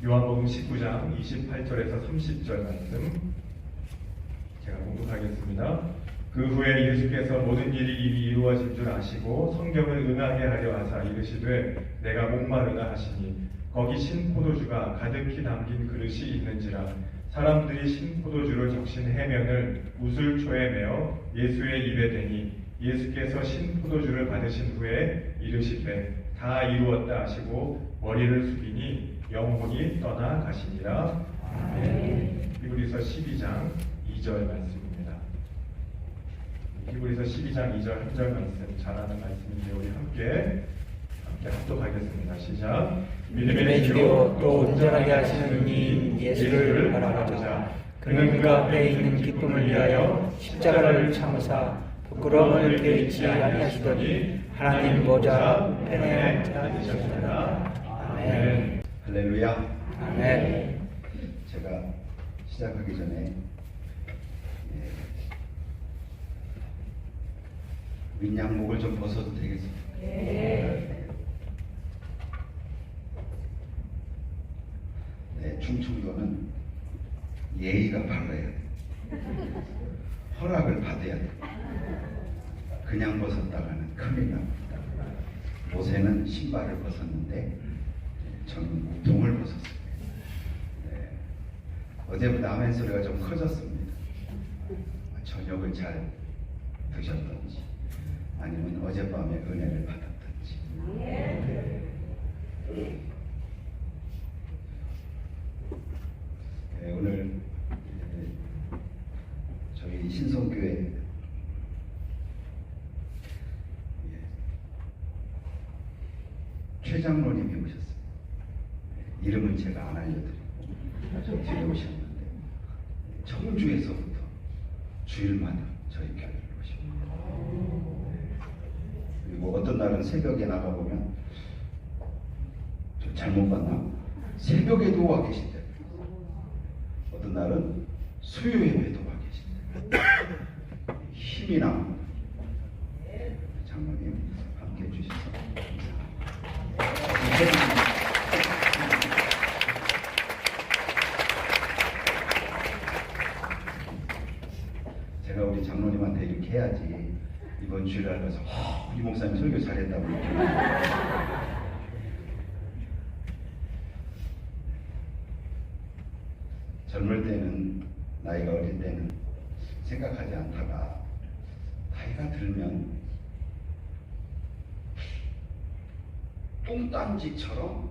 요한복음 19장 28절에서 30절 말씀 제가 공독하겠습니다. 그 후에 예수께서 모든 일이 이미 이루어진 줄 아시고 성경을 응하게 하려 하사 이르시되 내가 목마르다 하시니 거기 신포도주가 가득히 담긴 그릇이 있는지라 사람들이 신포도주를 적신 해면을 우슬초에 메어 예수의 입에 대니 예수께서 신포도주를 받으신 후에 이르시되 다 이루었다 하시고 머리를 숙이니 영혼이 떠나 가시니라. 아멘. 히브리서 12장 2절 말씀입니다. 히브리서 12장 2절 한 절 말씀 잘하는 말씀인데 우리 함께 합독하겠습니다. 시작. 믿음의 주요 또 온전하게 하시는 이인 예수를 바라보자. 그는 그 앞에 있는 기쁨을 위하여 십자가를 참으사 부끄러움을 개의치 아니하시더니 하나님 보좌 우편에 앉으셨다. 아멘. 할렐루야. 아멘. 제가 시작하기 전에 윗양목을 좀 벗어도 되겠습니까? 네. 충청도는 예의가 바라야 돼. 허락을 받아야 돼. 그냥 벗었다가는 큰일 납니다. 모세는 신발을 벗었는데 저는 우통을 벗었어요. 네. 어제부터 아멘 소리가 좀 커졌습니다. 저녁을 잘 드셨던지 아니면 어젯밤에 은혜를 받았던지. 네, 오늘 저희 신성교회 최 장로님이 오셨어요. 이름은 제가 안 알려드리고 뒤에 오셨는데 청주에서부터 주일마다 저희 교회를 오십니다. 그리고 어떤 날은 새벽에 나가보면 저 잘못 봤나? 새벽에도 와 계신대. 어떤 날은 수요 예배도 와 계신대. 힘이 납니다. 장로님 함께 해주셔서 감사합니다. 제가 우리 장로님한테 이렇게 해야지 이번 주일날 가서 우리 목사님 설교 잘했다고 이렇게 젊을 때는 나이가 어릴 때는 생각하지 않다가 나이가 들면 똥딴지처럼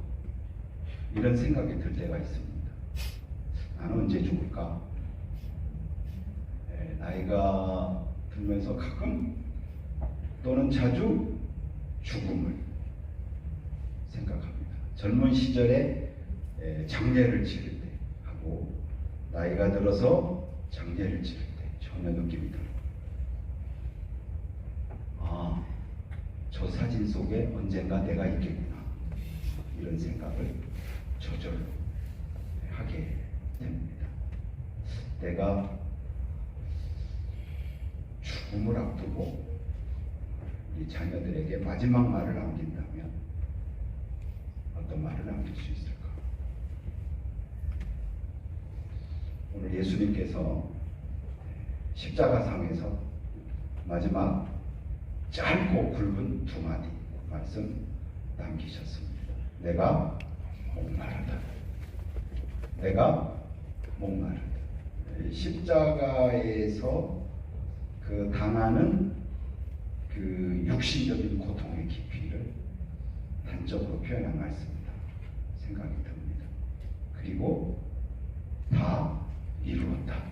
이런 생각이 들 때가 있습니다. 나는 언제 죽을까? 나이가 들면서 가끔 또는 자주 죽음을 생각합니다. 젊은 시절에 장례를 치를 때 하고 나이가 들어서 장례를 치를 때 전혀 느낌이 들어요. 아, 저 사진 속에 언젠가 내가 있겠구나 이런 생각을 저절로 하게 됩니다. 내가 죽음을 앞두고 이 자녀들에게 마지막 말을 남긴다면 어떤 말을 남길 수 있을까? 오늘 예수님께서 십자가상에서 마지막 짧고 굵은 두 마디 말씀 남기셨습니다. 내가 목마르다. 내가 목마르다. 십자가에서 그 당하는 그 육신적인 고통의 깊이를 단적으로 표현한 말씀이다 생각이 듭니다. 그리고 다 이루었다.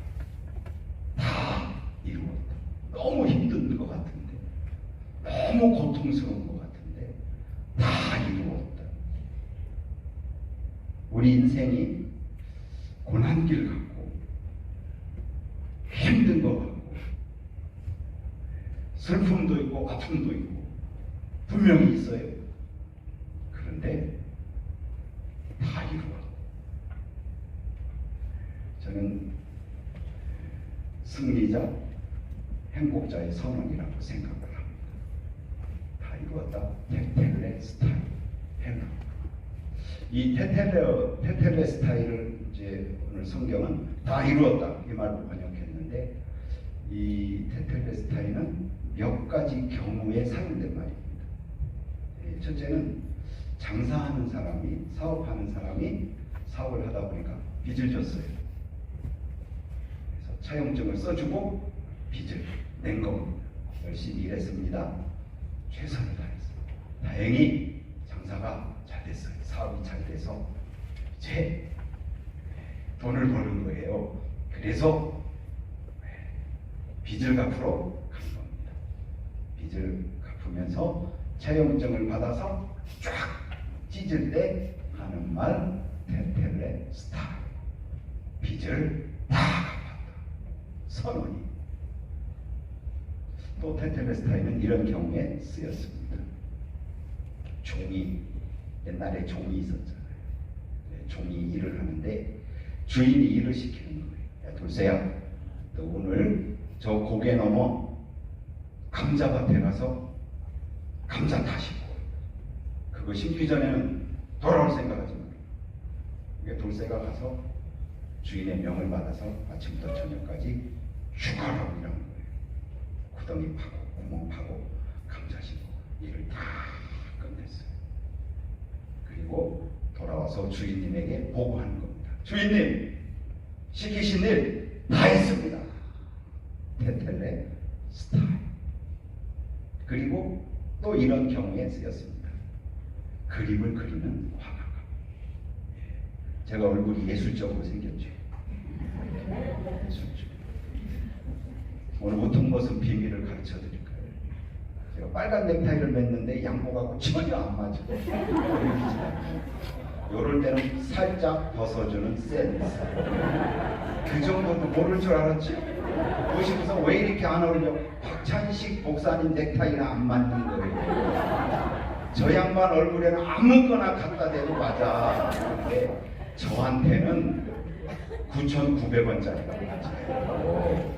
다 이루었다. 너무 힘든 것 같은데, 너무 고통스러운 것 같은데 다 이루었다. 우리 인생이 고난길 같고 힘든 것 같고 슬픔도 있고 아픔도 있고 분명히 있어요. 그런데 다 이루어. 저는 승리자, 행복자의 선언이라고 생각을 합니다. 다 이루었다. 테텔레스타이 헬라. 이 테텔레 스타일을 이제 오늘 성경은 다 이루었다 이 말로 번역했는데, 이 테텔레 스타일은 몇 가지 경우에 사용된 말입니다. 첫째는 장사하는 사람이, 사업하는 사람이 사업을 하다 보니까 빚을 졌어요. 그래서 차용증을 써주고 빚을 낸 겁니다. 열심히 일했습니다. 최선을 다했어요. 다행히 장사가 잘 됐어요. 사업이 잘 돼서 이제 돈을 버는 거예요. 그래서 빚을 갚으러 간 겁니다. 빚을 갚으면서 차용증을 받아서 쫙 찢을 때 하는 말, 테텔레 스타일. 빚을 다 갚았다. 선언이. 또 테텔레 스타일은 이런 경우에 쓰였습니다. 종이, 옛날에 종이 있었잖아요. 종이 일을 하는데 주인이 일을 시키는 거예요. 야, 돌쇠야, 너 오늘 저 고개 넘어 감자밭에 가서 감자 다 심고, 그거 심기 전에는 돌아올 생각하지 마. 그러니까 돌쇠가 가서 주인의 명을 받아서 아침부터 저녁까지 휴가라고 일하는 거예요. 구덩이 파고 구멍 파고 감자 심고 일을 다 끝냈어요. 그리고 돌아와서 주인님에게 보고하는 겁니다. 주인님, 시키신 일 다 했습니다. 테텔레 스타일. 그리고 또 이런 경우에 쓰였습니다. 그림을 그리는 화가가. 제가 얼굴이 예술적으로 생겼죠. 예술적. 오늘 옷통 벗은 비밀을 가르쳐 드릴까요? 제가 빨간 넥타이를 맸는데 양복하고 전혀 안 맞아요. 이럴 때는 살짝 벗어주는 센스. 그 정도도 모를 줄 알았지? 보시면서 왜 이렇게 안 어울려? 박찬식 목사님 넥타이랑 안 맞는 거예요. 저 양반 얼굴에는 아무거나 갖다 대도 맞아. 근데 저한테는 9,900원짜리가 맞아요.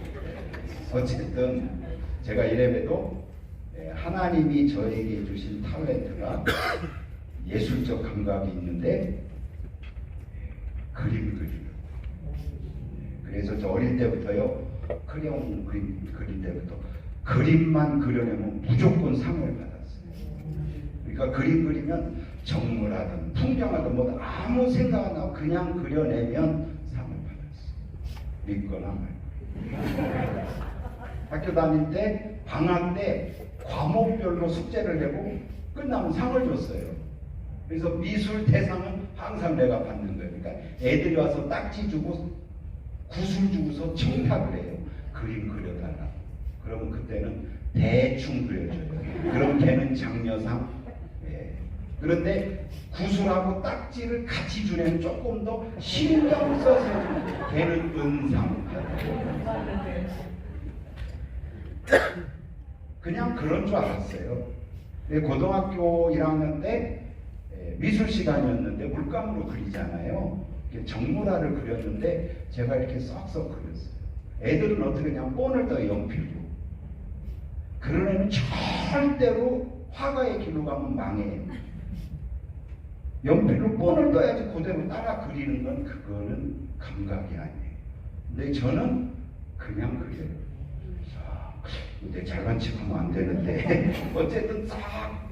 어쨌든 제가 이래봬도 하나님이 저에게 주신 탤런트가 예술적 감각이 있는데 그림 그리는. 그래서 저 어릴 때부터요, 크레용 그릴 때부터 그림만 그려내면 무조건 상을 받았어요. 그러니까 그림 그리면 정물하든 풍경하든 뭐든 아무 생각 안 하고 그냥 그려내면 상을 받았어요. 믿거나 말고. 학교 다닐 때 방학 때 과목별로 숙제를 내고 끝나면 상을 줬어요. 그래서 미술 대상은 항상 내가 받는 거예요. 그러니까 애들이 와서 딱지 주고 구슬 주고서 청탁을 해요. 그림 그려달라. 그러면 그때는 대충 그려줘요. 그럼 걔는 장려상. 그런데 구슬하고 딱지를 같이 주려면 조금 더 신경 써서 걔는 은상. 그냥 그런 줄 알았어요. 고등학교 1학년 때 미술 시간이었는데 물감으로 그리잖아요. 정물화를 그렸는데 제가 이렇게 썩썩 그렸어요. 애들은 어떻게 그냥 본을 떠 연필로. 그런 애는 절대로 화가의 길로 가면 망해요. 연필로 본을 떠야지 그대로 따라 그리는 건 그거는 감각이 아니에요. 근데 저는 그냥 그려요. 근데 잘난 척하면 안 되는데 어쨌든 싹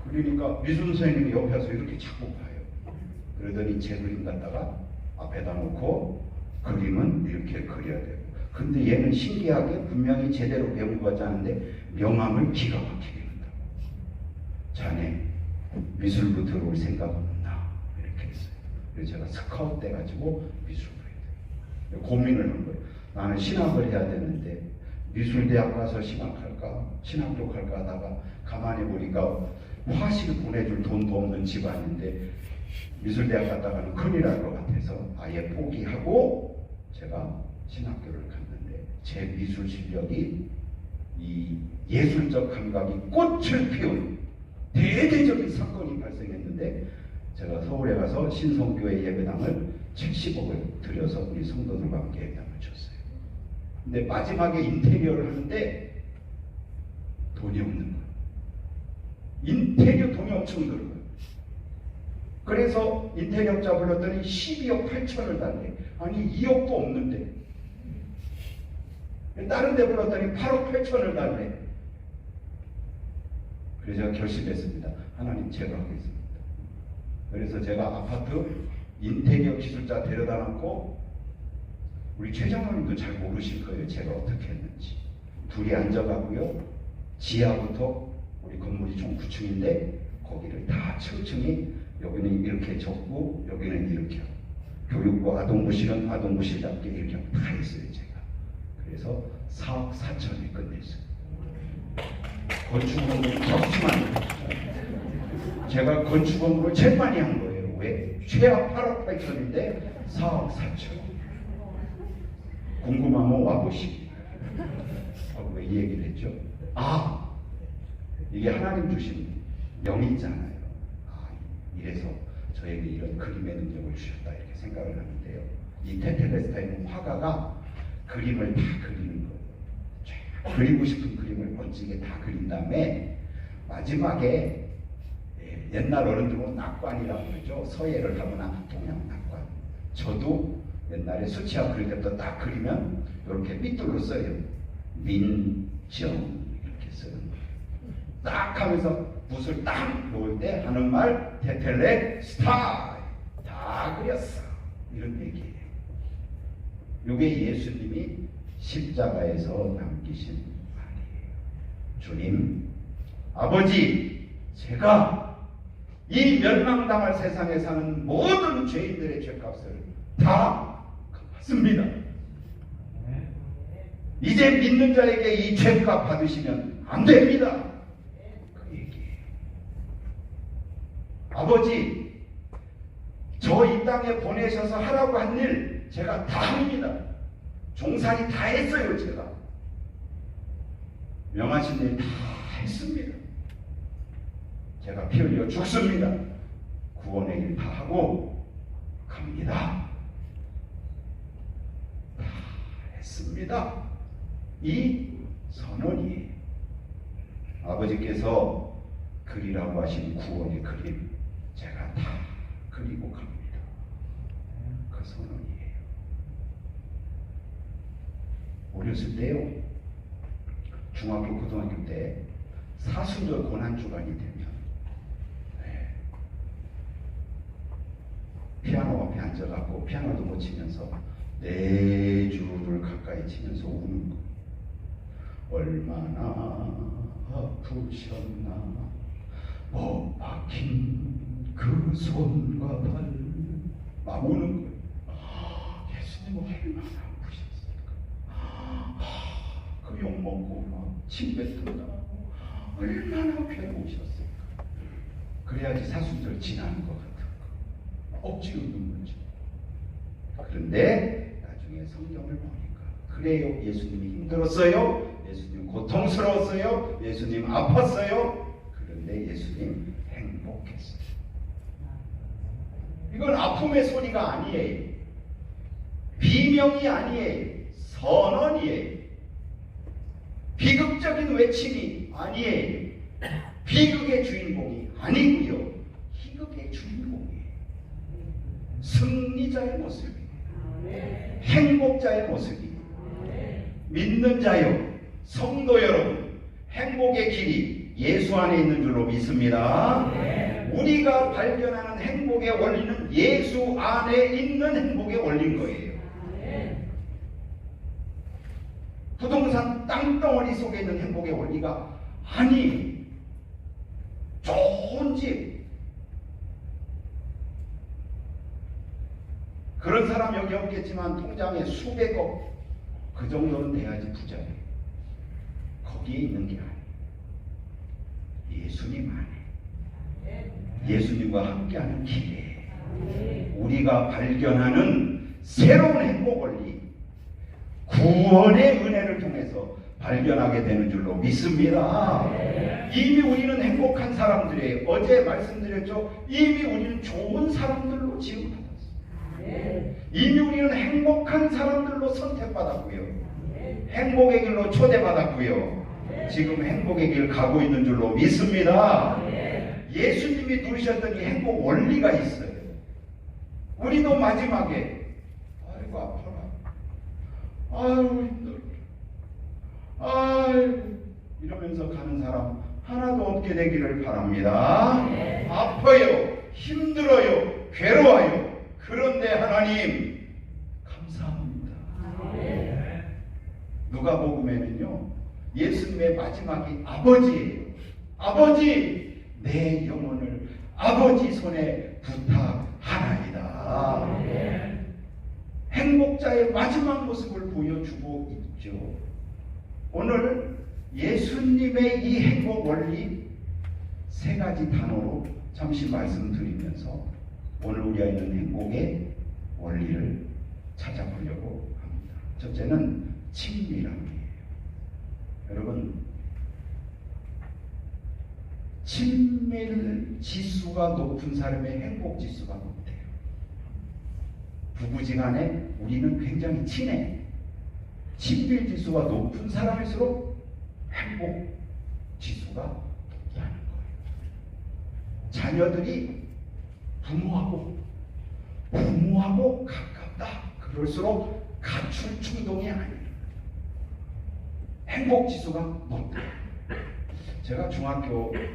그러니까 미술 선생님이 옆에서 이렇게 자꾸 봐요. 그러더니 제 그림 갖다가 앞에다 놓고 그림은 이렇게 그려야 돼요. 근데 얘는 신기하게 분명히 제대로 배운 것 같지 않은데 명암을 기가 막히게 한다고. 자네 미술부 들어올 생각은 없나? 이렇게 했어요. 그래서 제가 스카웃 돼가지고 미술부에 고민을 한 거예요. 나는 신학을 해야 되는데 미술대학 가서 신학할까? 신학 쪽 할까 하다가 가만히 보니까 화실 보내줄 돈도 없는 집안인데 미술대학 갔다가는 큰일 날 것 같아서 아예 포기하고 제가 신학교를 갔는데 제 미술 실력이 이 예술적 감각이 꽃을 피운 대대적인 사건이 발생했는데 제가 서울에 가서 신성교회 예배당을 70억을 들여서 우리 성도들과 함께 예배당을 쳤어요. 근데 마지막에 인테리어를 하는데 돈이 없는 거예요. 인테리어 돈이 엄청 들어가요. 그래서 인테리어자 불렀더니 12억 8천을 달래. 아니 2억도 없는데. 다른 데 불렀더니 8억 8천을 달래. 그래서 제가 결심했습니다. 하나님 제가 하겠습니다. 그래서 제가 아파트 인테리어 기술자 데려다 놓고, 우리 최 장로님도 잘 모르실 거예요. 제가 어떻게 했는지. 둘이 앉아가고요. 지하부터, 우리 건물이 총 9층인데 거기를 다 층층이, 여기는 이렇게 접고 여기는 이렇게 하고, 교육부 아동부실은 아동부실답게 이렇게 하고 다 했어요 제가. 그래서 4억 4천에 끝냈어요. 건축원으로 적지만 제가 건축원으로 제일 많이 한 거예요. 왜? 최하 8억 8천인데 4억 4천. 궁금하면 와보시기. 왜 이 얘기를 했죠? 이게 하나님 주신 영이잖아요. 이래서 저에게 이런 그림의 능력을 주셨다 이렇게 생각을 하는데요. 이 테텔레스타이는 화가가 그림을 다 그리는 거예요. 그리고 싶은 그림을 멋지게 다 그린 다음에 마지막에, 옛날 어른들은 낙관이라고 그러죠. 서예를 하거나 동양 낙관. 저도 옛날에 수치화 그릴 때부터 딱 그리면 이렇게 삐뚤로 써요. 민정 이렇게 쓰는 거예요. 딱 하면서 붓을 딱 놓을 때 하는 말, 테텔레 스타일 다 그렸어. 이런 얘기예요. 이게 예수님이 십자가에서 남기신 말이에요. 주님, 아버지, 제가 이 멸망당할 세상에 사는 모든 죄인들의 죄값을 다 갚았습니다. 이제 믿는 자에게 이 죄값 받으시면 안 됩니다. 그 얘기예요. 아버지, 저 이 땅에 보내셔서 하라고 한 일 제가 다 합니다. 종살이 다 했어요. 제가 명하신 일 다 했습니다. 제가 피 흘려 죽습니다. 구원의 일 다 하고 갑니다. 다 했습니다. 이 선언이에요. 아버지께서 그리라고 하신 구원의 그림 제가 다 그리고 갑니다. 그 선언이에요. 어렸을 때요, 중학교 고등학교 때 사순절 고난주간이 되면 피아노 앞에 앉아갖고 피아노도 못 치면서 네 줄을 가까이 치면서 우는 거. 얼마나 아프셨나 못 박힌 그 손과 발. 막 우는 거예요. 예수님 얼마나 아프셨을까. 그 욕먹고 막 침 뱉은다. 얼마나 괴로우셨을까. 그래야지 사순절 지나는 것 같은 거. 억지로 웃는 거죠. 그런데 나중에 성경을 보니까 그래요. 예수님이 힘들었어요. 예수님 고통스러웠어요. 예수님 아팠어요. 그런데 예수님 행복했어요. 이건 아픔의 소리가 아니에요. 비명이 아니에요. 선언이에요. 비극적인 외침이 아니에요. 비극의 주인공이 아니고요. 희극의 주인공이에요. 승리자의 모습이에요. 행복자의 모습이에요. 믿는 자요, 성도 여러분, 행복의 길이 예수 안에 있는 줄로 믿습니다. 우리가 발견하는 행복의 원리는 예수 안에 있는 행복의 원리인 거예요. 부동산 땅덩어리 속에 있는 행복의 원리가 아니, 좋은 집, 그런 사람 여기 없겠지만 통장에 수백억, 그 정도는 돼야지 부자예요. 거기에 있는 게 아니에요. 예수님 안에, 예수님과 함께하는 길에 우리가 발견하는 새로운 행복 원리, 구원의 은혜를 통해서 발견하게 되는 줄로 믿습니다. 이미 우리는 행복한 사람들이에요. 어제 말씀드렸죠. 이미 우리는 좋은 사람들로 지음받았어요. 이미 우리는 행복한 사람들로 선택받았고요. 행복의 길로 초대받았고요. 지금 행복의 길 가고 있는 줄로 믿습니다. 예수님이 두셨던 이 행복 원리가 있어요. 우리도 마지막에 아이고 아파라, 아유 힘들어, 아유 이러면서 가는 사람 하나도 없게 되기를 바랍니다. 아파요, 힘들어요, 괴로워요. 그런데 하나님 감사합니다. 누가복음에는요, 예수님의 마지막이 아버지예요. 아버지, 내 영혼을 아버지 손에 부탁하나이다. 행복자의 마지막 모습을 보여주고 있죠. 오늘 예수님의 이 행복 원리 세 가지 단어로 잠시 말씀드리면서 오늘 우리가 있는 행복의 원리를 찾아보려고 합니다. 첫째는 친밀함이에요. 여러분, 친밀 지수가 높은 사람의 행복 지수가 높대요. 부부지간에 우리는 굉장히 친해. 친밀 지수가 높은 사람일수록 행복 지수가 높다는 거예요. 자녀들이 부모하고 가깝다. 그럴수록 가출 충동이 아니에요. 행복 지수가 높다. 제가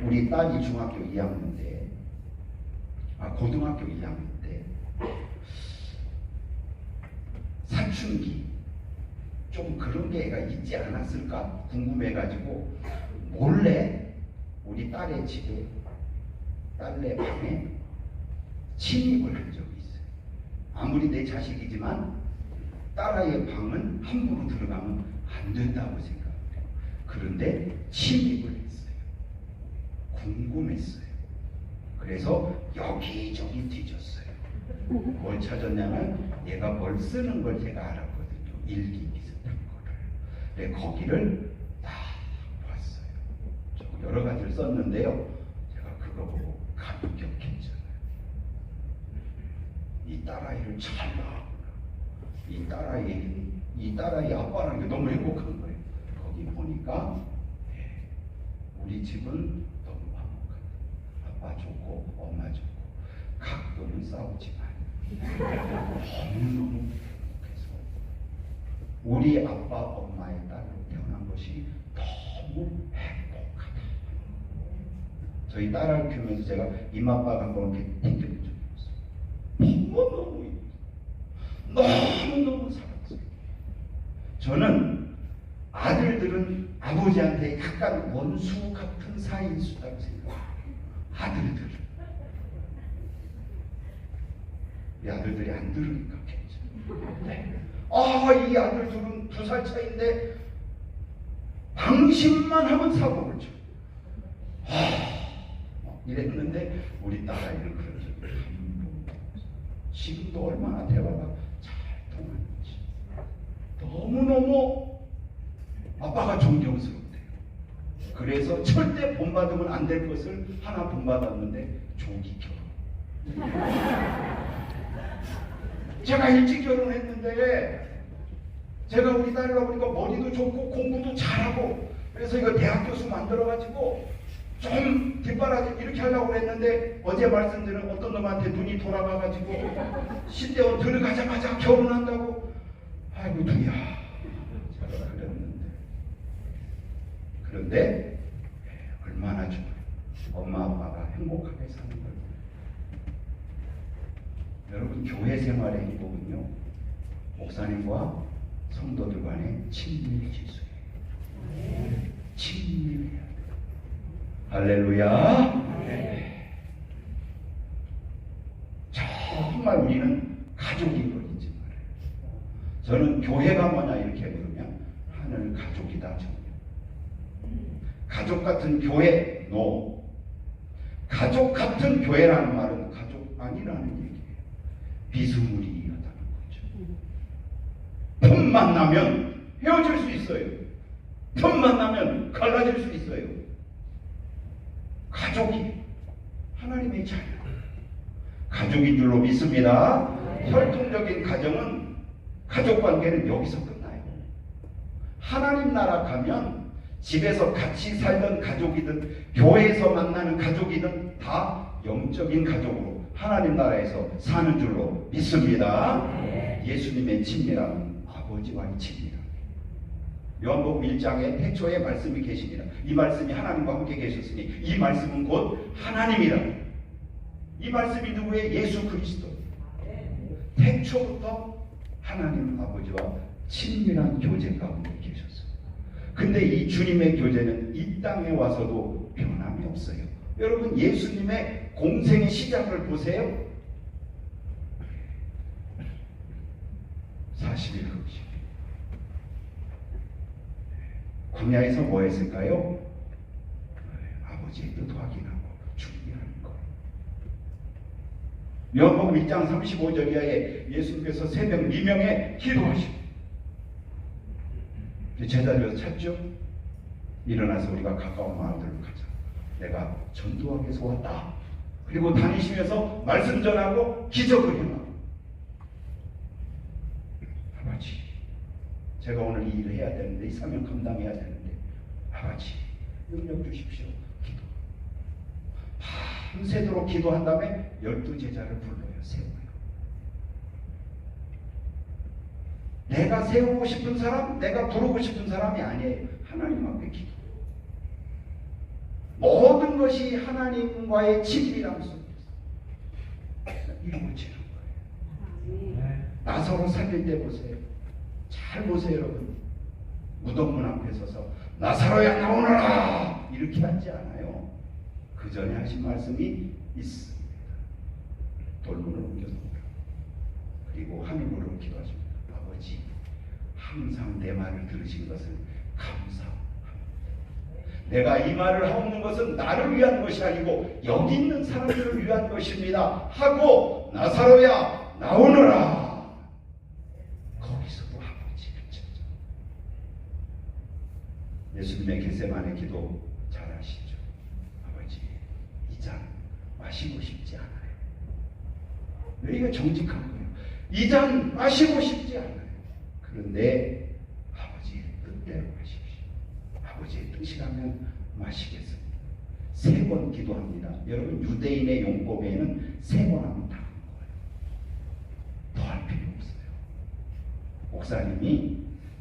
우리 딸이 중학교 2학년 때, 고등학교 2학년 때, 사춘기, 좀 그런 게 애가 있지 않았을까 궁금해가지고, 몰래 우리 딸의 집에, 딸네 방에 침입을 한 적이 있어요. 아무리 내 자식이지만, 딸아이의 방은 함부로 들어가면 안 된다고 생각해요. 그런데 침입을 했어요. 궁금했어요. 그래서 여기저기 뒤졌어요. 뭘 찾았냐면 얘가 뭘 쓰는 걸 제가 알았거든요. 일기 비슷한 거를. 근데 거기를 딱 봤어요. 좀 여러 가지를 썼는데요. 제가 그거 보고 감격했잖아요. 이 딸아이를 잘 낳았구나. 이 딸아이 아빠라는 게 너무 행복한 거예요. 거기 보니까 우리 집은 너무 화목하다. 아빠 좋고 엄마 좋고 가끔은 싸우지만 너무너무 행복해서 우리 아빠 엄마의 딸로 태어난 것이 너무 행복하다. 저희 딸을 키우면서 제가 이마박 한번 이렇게 튕겨본 적이 없어요. 너무너무 사랑스러워요. 저는 아들들은 아버지한테 약간 원수 같은 사이일 수다고 생각해요. 아들들은. 이 아들들이 안 들으니까 괜찮아요. 네. 이 아들들은 2살 차이인데 방심만 하면 사고를 쳐. 이랬는데 우리 딸아이는 그런 적이 한 번도 없어요. 지금도 얼마나 대화가 잘 통하는지. 너무너무 아빠가 존경스럽대요. 그래서 절대 본받으면 안 될 것을 하나 본받았는데 조기 결혼. 제가 일찍 결혼했는데 제가 우리 딸이라 보니까 머리도 좋고 공부도 잘하고 그래서 이거 대학 교수 만들어가지고 좀 뒷바라지 이렇게 하려고 했는데 어제 말씀드린 어떤 놈한테 눈이 돌아가가지고 신대원 들어가자마자 결혼한다고. 아이고 두야. 제가 그런데 얼마나 좋아요. 엄마 아빠가 행복하게 사는 거예요. 여러분, 교회 생활의 행복은요, 목사님과 성도들 간의 친밀 지수예요. 친밀해야 돼요. 할렐루야. 정말 우리는 가족인 걸 잊지 말아요. 저는 교회가 뭐냐 이렇게 물으면 하늘 가족이다. 저는 가족 같은 교회, no. 가족 같은 교회라는 말은 가족 아니라는 얘기예요. 비스무리하다는 거죠. 틈만 나면 헤어질 수 있어요. 틈만 나면 갈라질 수 있어요. 가족이 하나님의 자녀, 가족인 줄로 믿습니다. 혈통적인 가정은 가족 관계는 여기서 끝나요. 하나님 나라 가면 집에서 같이 살던 가족이든 교회에서 만나는 가족이든 다 영적인 가족으로 하나님 나라에서 사는 줄로 믿습니다. 예수님의 친밀함은 아버지와의 친밀함. 요한복음 1장에 태초에 말씀이 계십니다. 이 말씀이 하나님과 함께 계셨으니 이 말씀은 곧 하나님이라. 이 말씀이 누구의? 예수 그리스도. 태초부터 하나님 아버지와 친밀한 교제 가운데 계셨어요. 근데 이 주님의 교제는 이 땅에 와서도 변함이 없어요. 여러분 예수님의 공생의 시작을 보세요. 40일 금식. 광야에서 뭐 했을까요? 아버지의 뜻 확인하고 준비하는 거. 요한복음 1장 35절 이하에 예수님께서 새벽 미명에 기도하시고 제자리에서 찾죠. 일어나서 우리가 가까운 마을들로 가자. 내가 전도하기 위해서 왔다. 그리고 다니시면서 말씀 전하고 기적을 행하고. 아버지, 제가 오늘 이 일을 해야 되는데 이 사명 감당해야 되는데 아버지 능력 주십시오. 기도. 밤새도록 기도한 다음에 12제자를 불러요. 세워요. 내가 세우고 싶은 사람, 내가 부르고 싶은 사람이 아니에요. 하나님 앞에 기도. 모든 것이 하나님과의 친밀함 속에서 이루어지는 거예요. 나사로 살릴 때 보세요. 잘 보세요, 여러분. 무덤문 앞에 서서 나사로야 나오너라 이렇게 하지 않아요. 그 전에 하신 말씀이 있습니다. 돌문을 옮겨놓으라. 그리고 하늘으로 기도하십니다. 아버지, 항상 내 말을 들으신 것을 감사합니다. 내가 이 말을 하는 것은 나를 위한 것이 아니고 여기 있는 사람들을 위한 것입니다 하고 나사로야 나오너라. 거기서도 아버지를 찾아. 예수님의 겟세마네 기도 잘 아시죠? 아버지, 이 잔 마시고 싶지 않아요. 여기가 정직한 거예요. 이 잔 마시고 싶지 않아요. 그런데 아버지의 뜻대로 마십시오. 아버지의 뜻이라면 마시겠습니다. 3번 기도합니다. 여러분 유대인의 용법에는 3번 하면 다 하는 거예요. 더 할 필요 없어요. 목사님이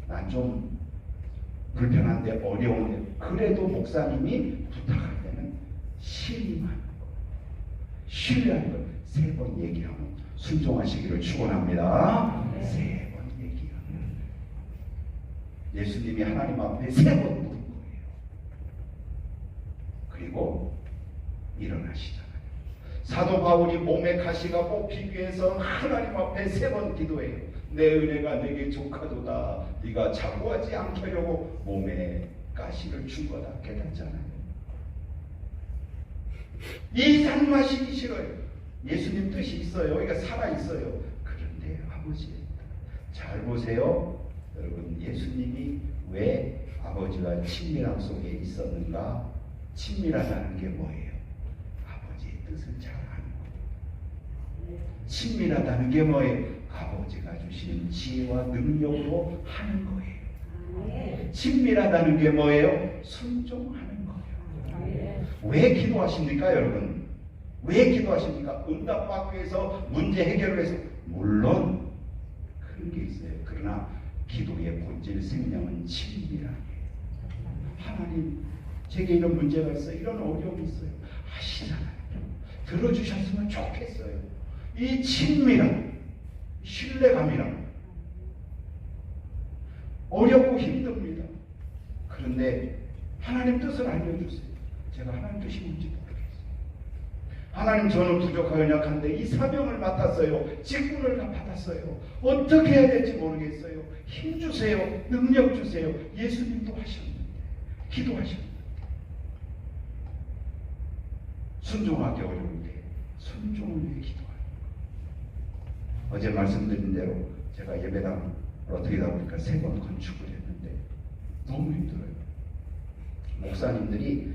난 좀 불편한데 어려운데 그래도 목사님이 부탁할 때는 신임하는 거예요. 신뢰하는 거예요. 3번 얘기하면 순종하시기를 축원합니다. 3번 얘기하면 예수님이 하나님 앞에 3번 부른 거예요. 그리고 일어나시잖아요. 사도 바울이 몸에 가시가 뽑히기 위해서 하나님 앞에 3번 기도해요. 내 은혜가 내게 족하도다. 네가 자고하지 않게 하려고 몸에 가시를 준 거다. 깨닫잖아요. 이 잔 마시기 싫어요. 예수님 뜻이 있어요. 여기가 살아있어요. 그런데 아버지 잘 보세요. 여러분 예수님이 왜 아버지와 친밀함 속에 있었는가? 친밀하다는 게 뭐예요? 아버지의 뜻을 잘 아는 거예요. 친밀하다는 게 뭐예요? 아버지가 주시는 지혜와 능력으로 하는 거예요. 친밀하다는 게 뭐예요? 순종하는 거예요. 왜 기도하십니까, 여러분? 왜 기도하십니까? 응답받기 위해서, 문제 해결을 위해서. 물론 그런 게 있어요. 그러나 기도의 본질 생명은 친밀함이에요. 하나님, 제게 이런 문제가 있어요. 이런 어려움이 있어요. 아시잖아요. 들어주셨으면 좋겠어요. 이 친밀함, 신뢰감이랑 어렵고 힘듭니다. 그런데 하나님 뜻을 알려주세요. 제가 하나님 뜻이 뭔지 모르겠어요. 하나님, 저는 부족하고 연약한데 이 사명을 맡았어요. 직분을 받았어요. 어떻게 해야 될지 모르겠어요. 힘 주세요. 능력 주세요. 예수님도 하셨는데, 기도하셨는데. 순종하기 어려운데 순종을 위해 기도하는 거예요. 어제 말씀드린 대로 제가 예배당 어떻게 다 보니까 3번 건축을 했는데 너무 힘들어요. 목사님들이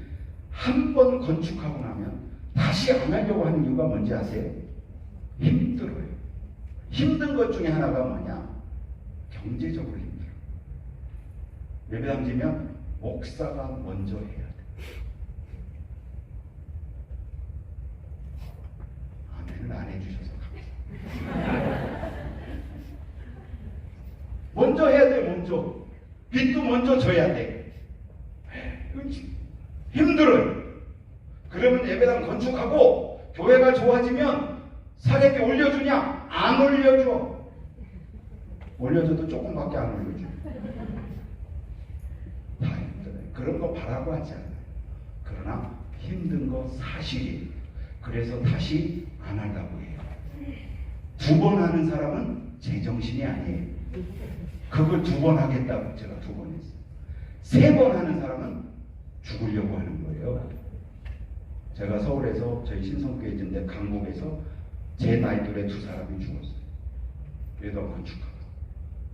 한 번 건축하고 나면 다시 안 하려고 하는 이유가 뭔지 아세요? 힘들어요. 힘든 것 중에 하나가 뭐냐? 경제적으로 힘들어요. 예배당 지면 목사가 먼저 해야 돼. 아멘을 안 해주셔서 감사합니다. 먼저 해야 돼. 먼저 빚도 먼저 져야 돼. 힘들어요. 그러면 예배당 건축하고 교회가 좋아지면 사례비 올려주냐? 안 올려줘. 올려줘도 조금밖에 안 올려줘. 다 힘들어요. 그런 거 바라고 하지 않아요. 그러나 힘든 거 사실이에요. 그래서 다시 안 하려고 해요. 2번 하는 사람은 제정신이 아니에요. 그걸 2번 하겠다고 제가 2번 했어요. 3번 하는 사람은 죽으려고 하는 거예요. 제가 서울에서 저희 신성교회인데 강북에서 제 나이 또래 2사람이 죽었어요. 예배당 건축하고.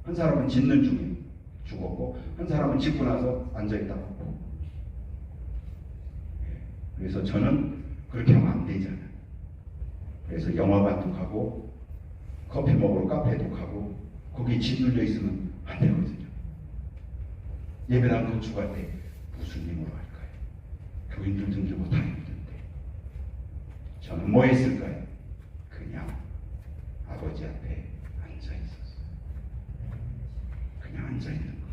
한 사람은 짓는 중에 죽었고 한 사람은 짓고 나서 앉아있다고. 그래서 저는 그렇게 하면 안 되잖아요. 그래서 영화관도 가고 커피 먹으러 카페도 가고 거기 짓눌려 있으면 안 되거든요. 예배당 건축할 때 무슨 힘으로 할까요? 교인들 등 주고 다 힘든데 저는 뭐 했을까요? 그냥 아버지 앞에 앉아 있었어요. 그냥 앉아 있는 거예요.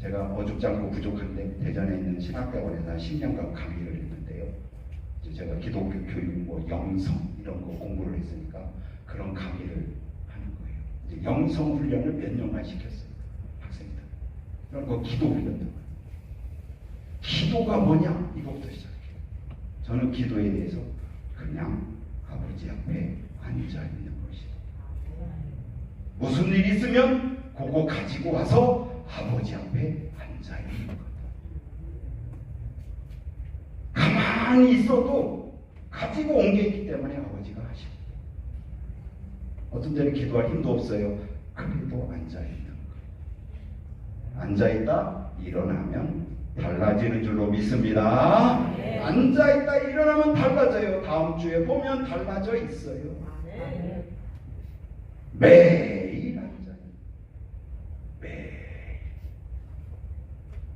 제가 어줍잖고 부족한데 대전에 있는 신학대원에서 한 10년간 강의를 했는데요. 제가 기독교 교육, 뭐 영성 이런 거 공부를 했으니까 그런 강의를 하는 거예요. 이제 영성 훈련을 몇 년간 시켰어요. 학생들. 그런 거 기도 훈련도 거예요. 기도가 뭐냐? 이거부터 시작해요. 저는 기도에 대해서 그냥 아버지 앞에 앉아 있는 것이다. 무슨 일 있으면 그거 가지고 와서 아버지 앞에 앉아 있는 거다. 가만히 있어도 가지고 온 게 있기 때문에 아버지가 하십니다. 어떤 때는 기도할 힘도 없어요. 그래도 앉아 있는 거. 앉아 있다 일어나면 달라지는 줄로 믿습니다. 앉아 있다 일어나면 달라져요. 다음 주에 보면 달라져 있어요. 매일 앉아요. 매일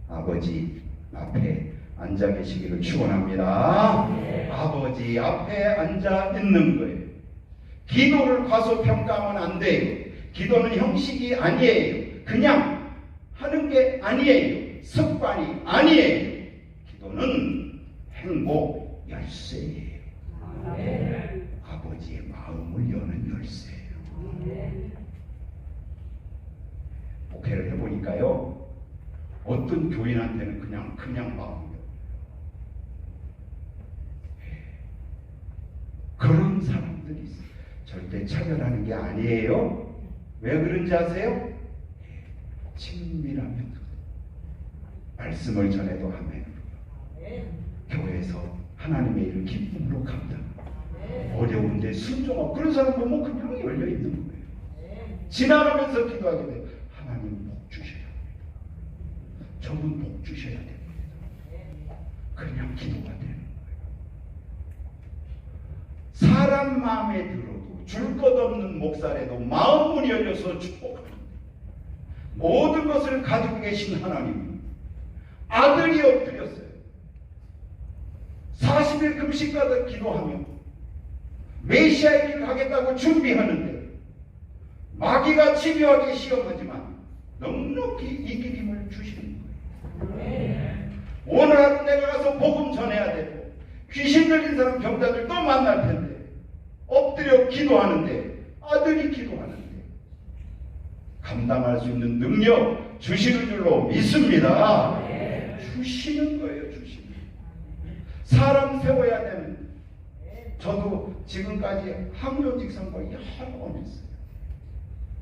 아버지 앞에 앉아 계시기를 축원합니다. 아버지 앞에 앉아 있는 거예요. 기도를 과소평가하면 안 돼요. 기도는 형식이 아니에요. 그냥 하는 게 아니에요. 습관이 아니에요. 기도는 행복 열쇠예요. 아버지의 마음을 여는 열쇠예요. 목회를 해보니까요, 어떤 교인한테는 그냥 마음이요. 그런 사람들이 있어요. 절대 차별하는 게 아니에요. 왜 그런지 아세요? 친밀하면 말씀을 전해도 아멘으로요. 교회에서 하나님의 일을 기쁨으로 감당하고 어려운데 순종하고 그런 사람 보면 그냥 열려 있는 거예요. 지나가면서 기도하게 돼요. 하나님 복 주셔야 됩니다. 저분 복 주셔야 됩니다. 그냥 기도가 되는 거예요. 사람 마음에 들어도 줄 것 없는 목살에도 마음문이 열려서 축복합니다. 모든 것을 가지고 계신 하나님, 아들이 엎드렸어요. 40일 금식가다 기도하며 메시아의 길 가겠다고 준비하는데 마귀가 집요하게 시험하지만 넉넉히 이길 힘을 주시는 거예요. 오늘 하루 내가 가서 복음 전해야 되고 귀신 들린 사람 병자들 또 만날 텐데 엎드려 기도하는데 아들이 기도하는데 감당할 수 있는 능력 주시는 줄로 믿습니다. 주시는 거예요. 주시는. 사람 세워야 되는. 저도 지금까지 항조직 선거 여러 번 했어요.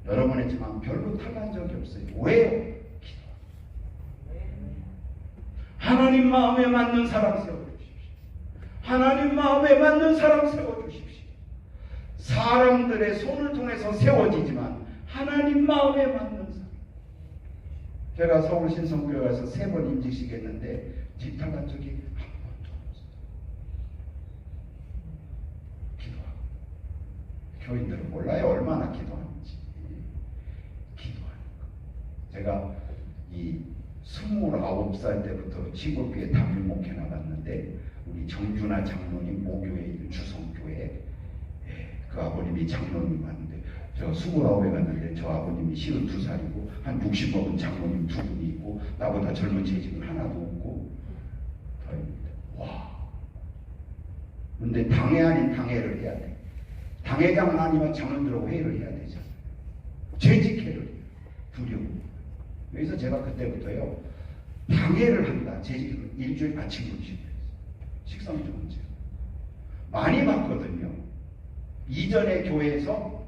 여러 번 했지만 별로 탈난 적이 없어요. 왜요? 기도. 하나님 마음에 맞는 사람 세워주십시오. 하나님 마음에 맞는 사람 세워주십시오. 사람들의 손을 통해서 세워지지만 하나님 마음에 맞는 사람. 제가 서울 신성교회 가서 3번 임직식 했는데 뒷탈난 적이 한 번도 없어요. 기도하고. 교인들은 몰라요. 얼마나 기도하는지. 기도하는 거. 제가 29살 때부터 시골교회 담임 목회 나갔는데 우리 정준하 장로님 모교에 있는 주성교회 그 아버님이 장로님 왔는데 저 29에 갔는데 저 아버님이 52살이고 한 60 먹은 장로님 두 분이 있고 나보다 젊은 재직은 하나도 없고 다입니다. 와. 근데 당회 아닌 당회를 해야 돼. 당회장 아니면 장로들하고 회의를 해야 되잖아. 재직회를 해요. 두려워. 그래서 제가 그때부터요 당회를 한다. 재직회를 일주일 아침으로 식사는 문제 많이 봤거든요. 이전에 교회에서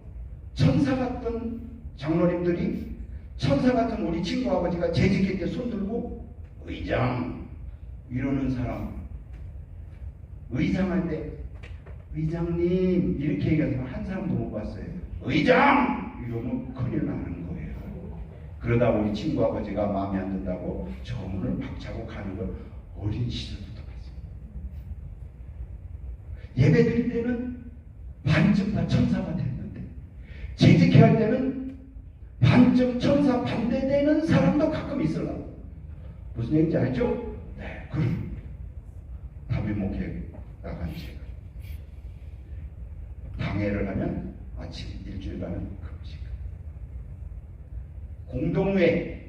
천사 같은 장로님들이 천사 같은 우리 친구 아버지가 재직회 때 손 들고 의장 이러는 사람 의장할 때 의장님 이렇게 얘기하지만 한 사람도 못 봤어요. 의장 이러면 큰일 나는 거예요. 그러다 우리 친구 아버지가 마음에 안 든다고 저 문을 박차고 가는 걸 어린 시절부터 봤어요. 예배 드릴 때는 반쯤 다 천사가 됐는데 재직회 할 때는 반쯤 천사 반대되는 사람도 가끔 있으려고. 무슨 얘기인지 알죠? 네, 그럼 담임 목회 나간 제가 당회를 하면 아침 일주일간은 금식 공동회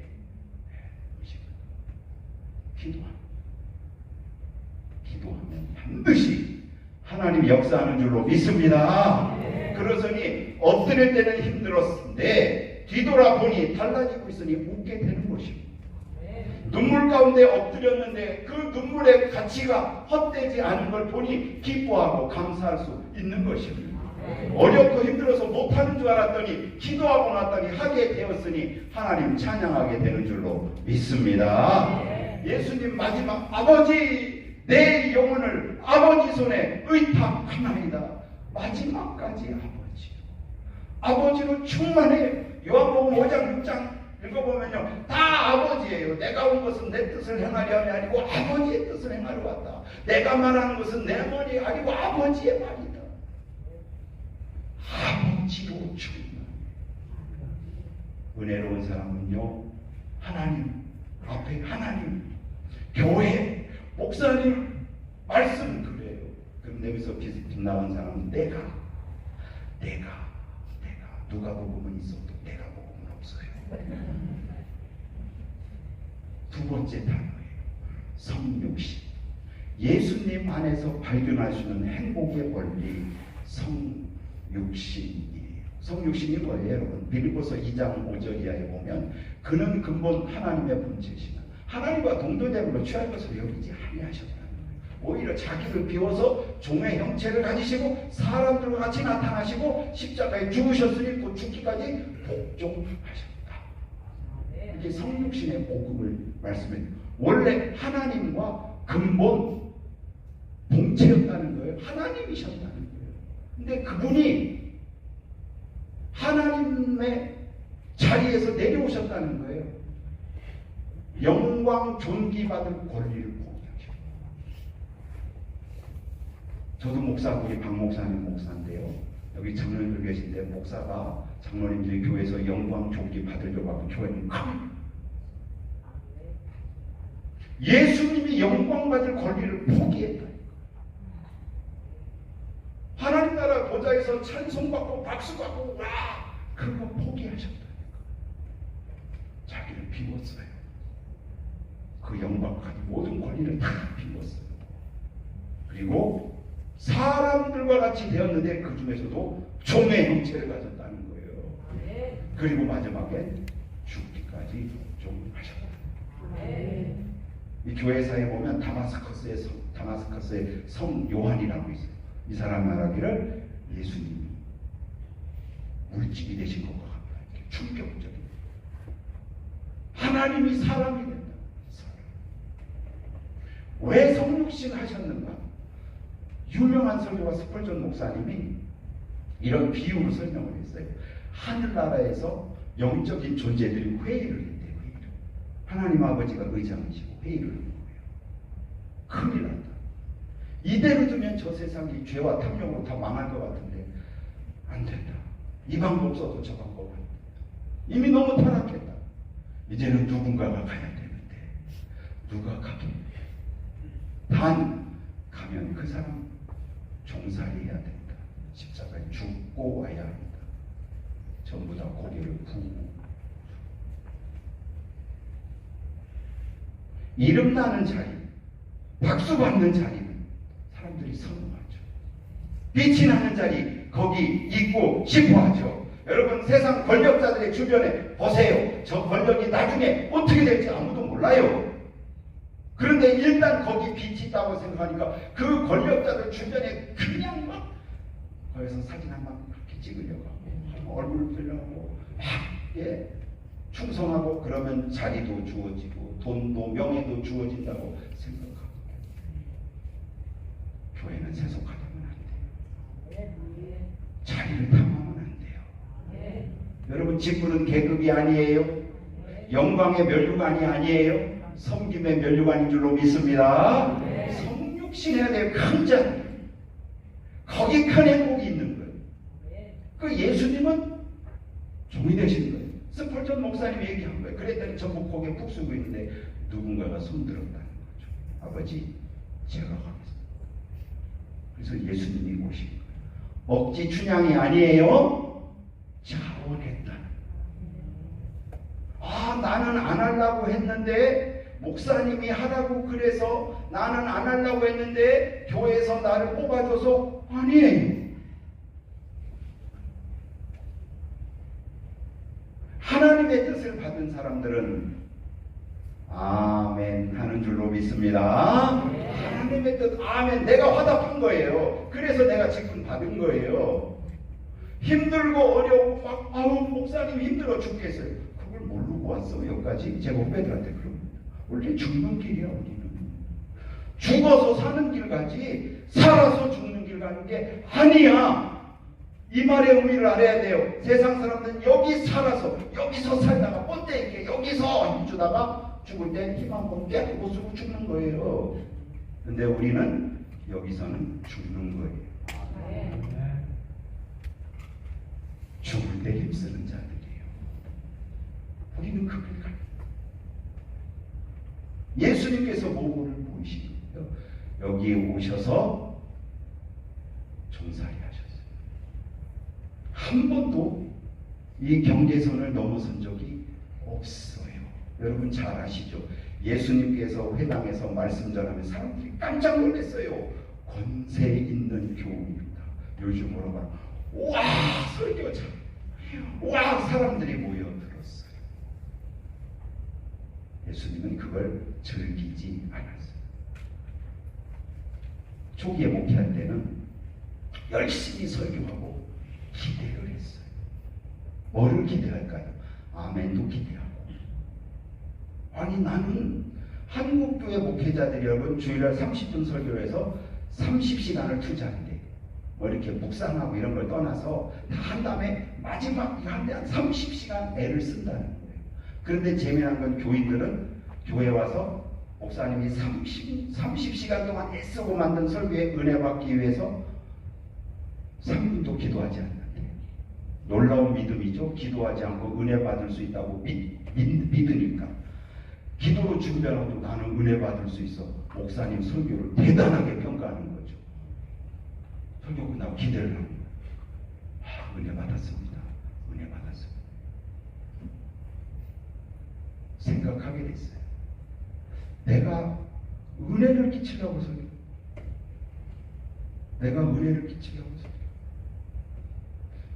기도하면 반드시 하나님이 역사하는 줄로 믿습니다. 그러서니 엎드릴 때는 힘들었는데 뒤돌아보니 달라지고 있으니 웃게 되는 것입니다. 눈물 가운데 엎드렸는데 그 눈물의 가치가 헛되지 않은 걸 보니 기뻐하고 감사할 수 있는 것입니다. 어렵고 힘들어서 못하는 줄 알았더니 기도하고 났더니 하게 되었으니 하나님 찬양하게 되는 줄로 믿습니다. 예수님 마지막 아버지 내 영혼을 아버지 손에 의탁하나이다. 마지막까지 아버지로 충만해요. 요한복음 5장 6장 읽어보면요 다 아버지예요. 내가 온 것은 내 뜻을 행하려 함이 아니고 아버지의 뜻을 행하려 왔다. 내가 말하는 것은 내 말이 아니고 아버지의 말이다. 아버지로 충만. 은혜로운 사람은요 하나님 앞에 하나님 교회 목사님 말씀 그래요. 그럼 여기서 빛나는 사람은 내가 누가 복음은 있어도 내가 복음은 없어요. 두 번째 단어예요. 성육신. 예수님 안에서 발견할 수 있는 행복의 원리 성육신이에요. 성육신이 뭐예요 여러분? 빌립보서 2장 5절 이하에 보면 그는 근본 하나님의 본체시나 하나님과 동등됨으로 취할 것을 여기지 아니하셨다. 오히려 자기를 비워서 종의 형체를 가지시고 사람들과 같이 나타나시고 십자가에 죽으셨으니 또 죽기까지 복종하셨다. 이게 성육신의 복음을 말씀해요. 원래 하나님과 근본 본체였다는 거예요. 하나님이셨다는 거예요. 근데 그분이 하나님의 자리에서 내려오셨다는 거예요. 영광 존귀받을 권리를 포기하셨다. 저도 목사고 우리 박 목사님 목사인데요. 여기 장로님들 계신데 목사가 장로님들이 교회에서 영광 존귀 받으려고 하면 교회는 큽니다. 예수님이 영광 받을 권리를 포기했다. 하나님 나라 보좌에서 찬송받고 박수받고 와 그거 포기하셨다니까. 자기를 비웠어요. 그 영광까지 모든 권리를 다 비웠어요. 그리고 사람들과 같이 되었는데 그 중에서도 종의 형체를 가졌다는 거예요. 그리고 마지막에 죽기까지 복종하셨다. 이 교회사에 보면 다마스커스의 성 요한이라고 있어요. 이 사람 말하기를 예수님이 물질이 되신 것과 같다. 이렇게 충격적인. 하나님이 사람이 된다. 왜 성육신 하셨는가? 유명한 설교가 스펄전 목사님이 이런 비유로 설명을 했어요. 하늘나라에서 영적인 존재들이 회의를 했대요. 하나님 아버지가 의장이시고 회의를 하는 거예요. 큰일 났다. 이대로 두면 저 세상이 죄와 탐욕으로 다 망할 것 같은데 안 된다. 이 방법 써도 저 방법 안 된다. 이미 너무 타락했다. 이제는 누군가가 가야 되는데 누가 가도 단 가면 그 사람 종살이해야 된다. 십자가에 죽고 와야 한다. 전부 다 고개를 굽고 이름 나는 자리, 박수 받는 자리는 사람들이 선호하죠. 빛이 나는 자리 거기 있고 싶어하죠. 여러분 세상 권력자들의 주변에 보세요. 저 권력이 나중에 어떻게 될지 아무도 몰라요. 그런데 일단 거기 빛이 있다고 생각하니까 그 권력자들 주변에 그냥 막 거기서 사진 한 방 그렇게 찍으려고 하고 얼굴 들려고 막 충성하고 그러면 자리도 주어지고 돈도 명예도 주어진다고 생각하고 교회는 세속화되면 안 돼요. 자리를 탐하면 안 돼요. 여러분 직분은 계급이 아니에요. 영광의 면류관이 아니에요. 섬김의 면류관인 줄로 믿습니다. 성육신해야 돼요. 큰 자리. 거기 큰 행복이 있는 거예요. 그 예수님은 종이 되신 거예요. 스펄전 목사님이 얘기한 거예요. 그랬더니 전부 고개 푹 숙이고 있는데 누군가가 손들었다는 거죠. 아버지 제가 가겠습니다. 그래서 예수님이 오신 거예요. 억지 춘향이 아니에요. 자원했다. 나는 안 하려고 했는데 목사님이 하라고 그래서 나는 안 하려고 했는데 교회에서 나를 뽑아줘서 아니에요. 하나님의 뜻을 받은 사람들은 아멘 하는 줄로 믿습니다. 하나님의 뜻 아멘. 내가 화답한 거예요. 그래서 내가 직분 받은 거예요. 힘들고 어려우고 막 목사님 힘들어 죽겠어요. 그걸 모르고 왔어. 여기까지 제 후배들한테 그럽니다. 원래 죽는 길이야. 우리는 죽어서 사는 길 가지 살아서 죽는 길 가는 게 아니야. 이 말의 의미를 알아야 돼요. 세상 사람들은 여기 살아서 여기서 살다가 뻔때 있게 여기서 힘주다가 죽을 때 힘 한번 빼고 쓰고 죽는 거예요. 근데 우리는 여기서는 죽는 거예요. 죽을 때 힘쓰는 자들이에요. 우리는 그 길 가요. 예수님께서 모범을 보이신 거예요. 여기에 오셔서 종살이 하셨어요. 한 번도 이 경계선을 넘어선 적이 없어요. 여러분 잘 아시죠? 예수님께서 회당에서 말씀 전하면 사람들이 깜짝 놀랐어요. 권세 있는 교훈입니다. 요즘 뭐라고 하나? 와 설교자, 와 사람들이 모여들었어요. 예수님은 그걸 즐기지 않았어요. 초기에 목회할 때는 열심히 설교하고 기대를 했어요. 뭐를 기대할까요? 아멘도 기대하고. 아니 나는 한국교회 목회자들이 여러분 주일날 30분 설교를 해서 30시간을 투자한대. 뭐 이렇게 묵상하고 이런 걸 떠나서 다 한 다음에 마지막 한 30시간 애를 쓴다는 거예요. 그런데 재미난 건 교인들은 교회 와서 목사님이 30시간 동안 애쓰고 만든 설교에 은혜 받기 위해서 3분도 기도하지 않는데 놀라운 믿음이죠. 기도하지 않고 은혜 받을 수 있다고 믿으니까 기도로 준비하고도 나는 은혜 받을 수 있어. 목사님 설교를 대단하게 평가하는 거죠. 설교 끝나고 기대를 하는 거예요. 은혜 받았습니다. 은혜 받았습니다. 생각하게 됐어요. 내가 은혜를 끼치려고 설교. 내가 은혜를 끼치려고 설교.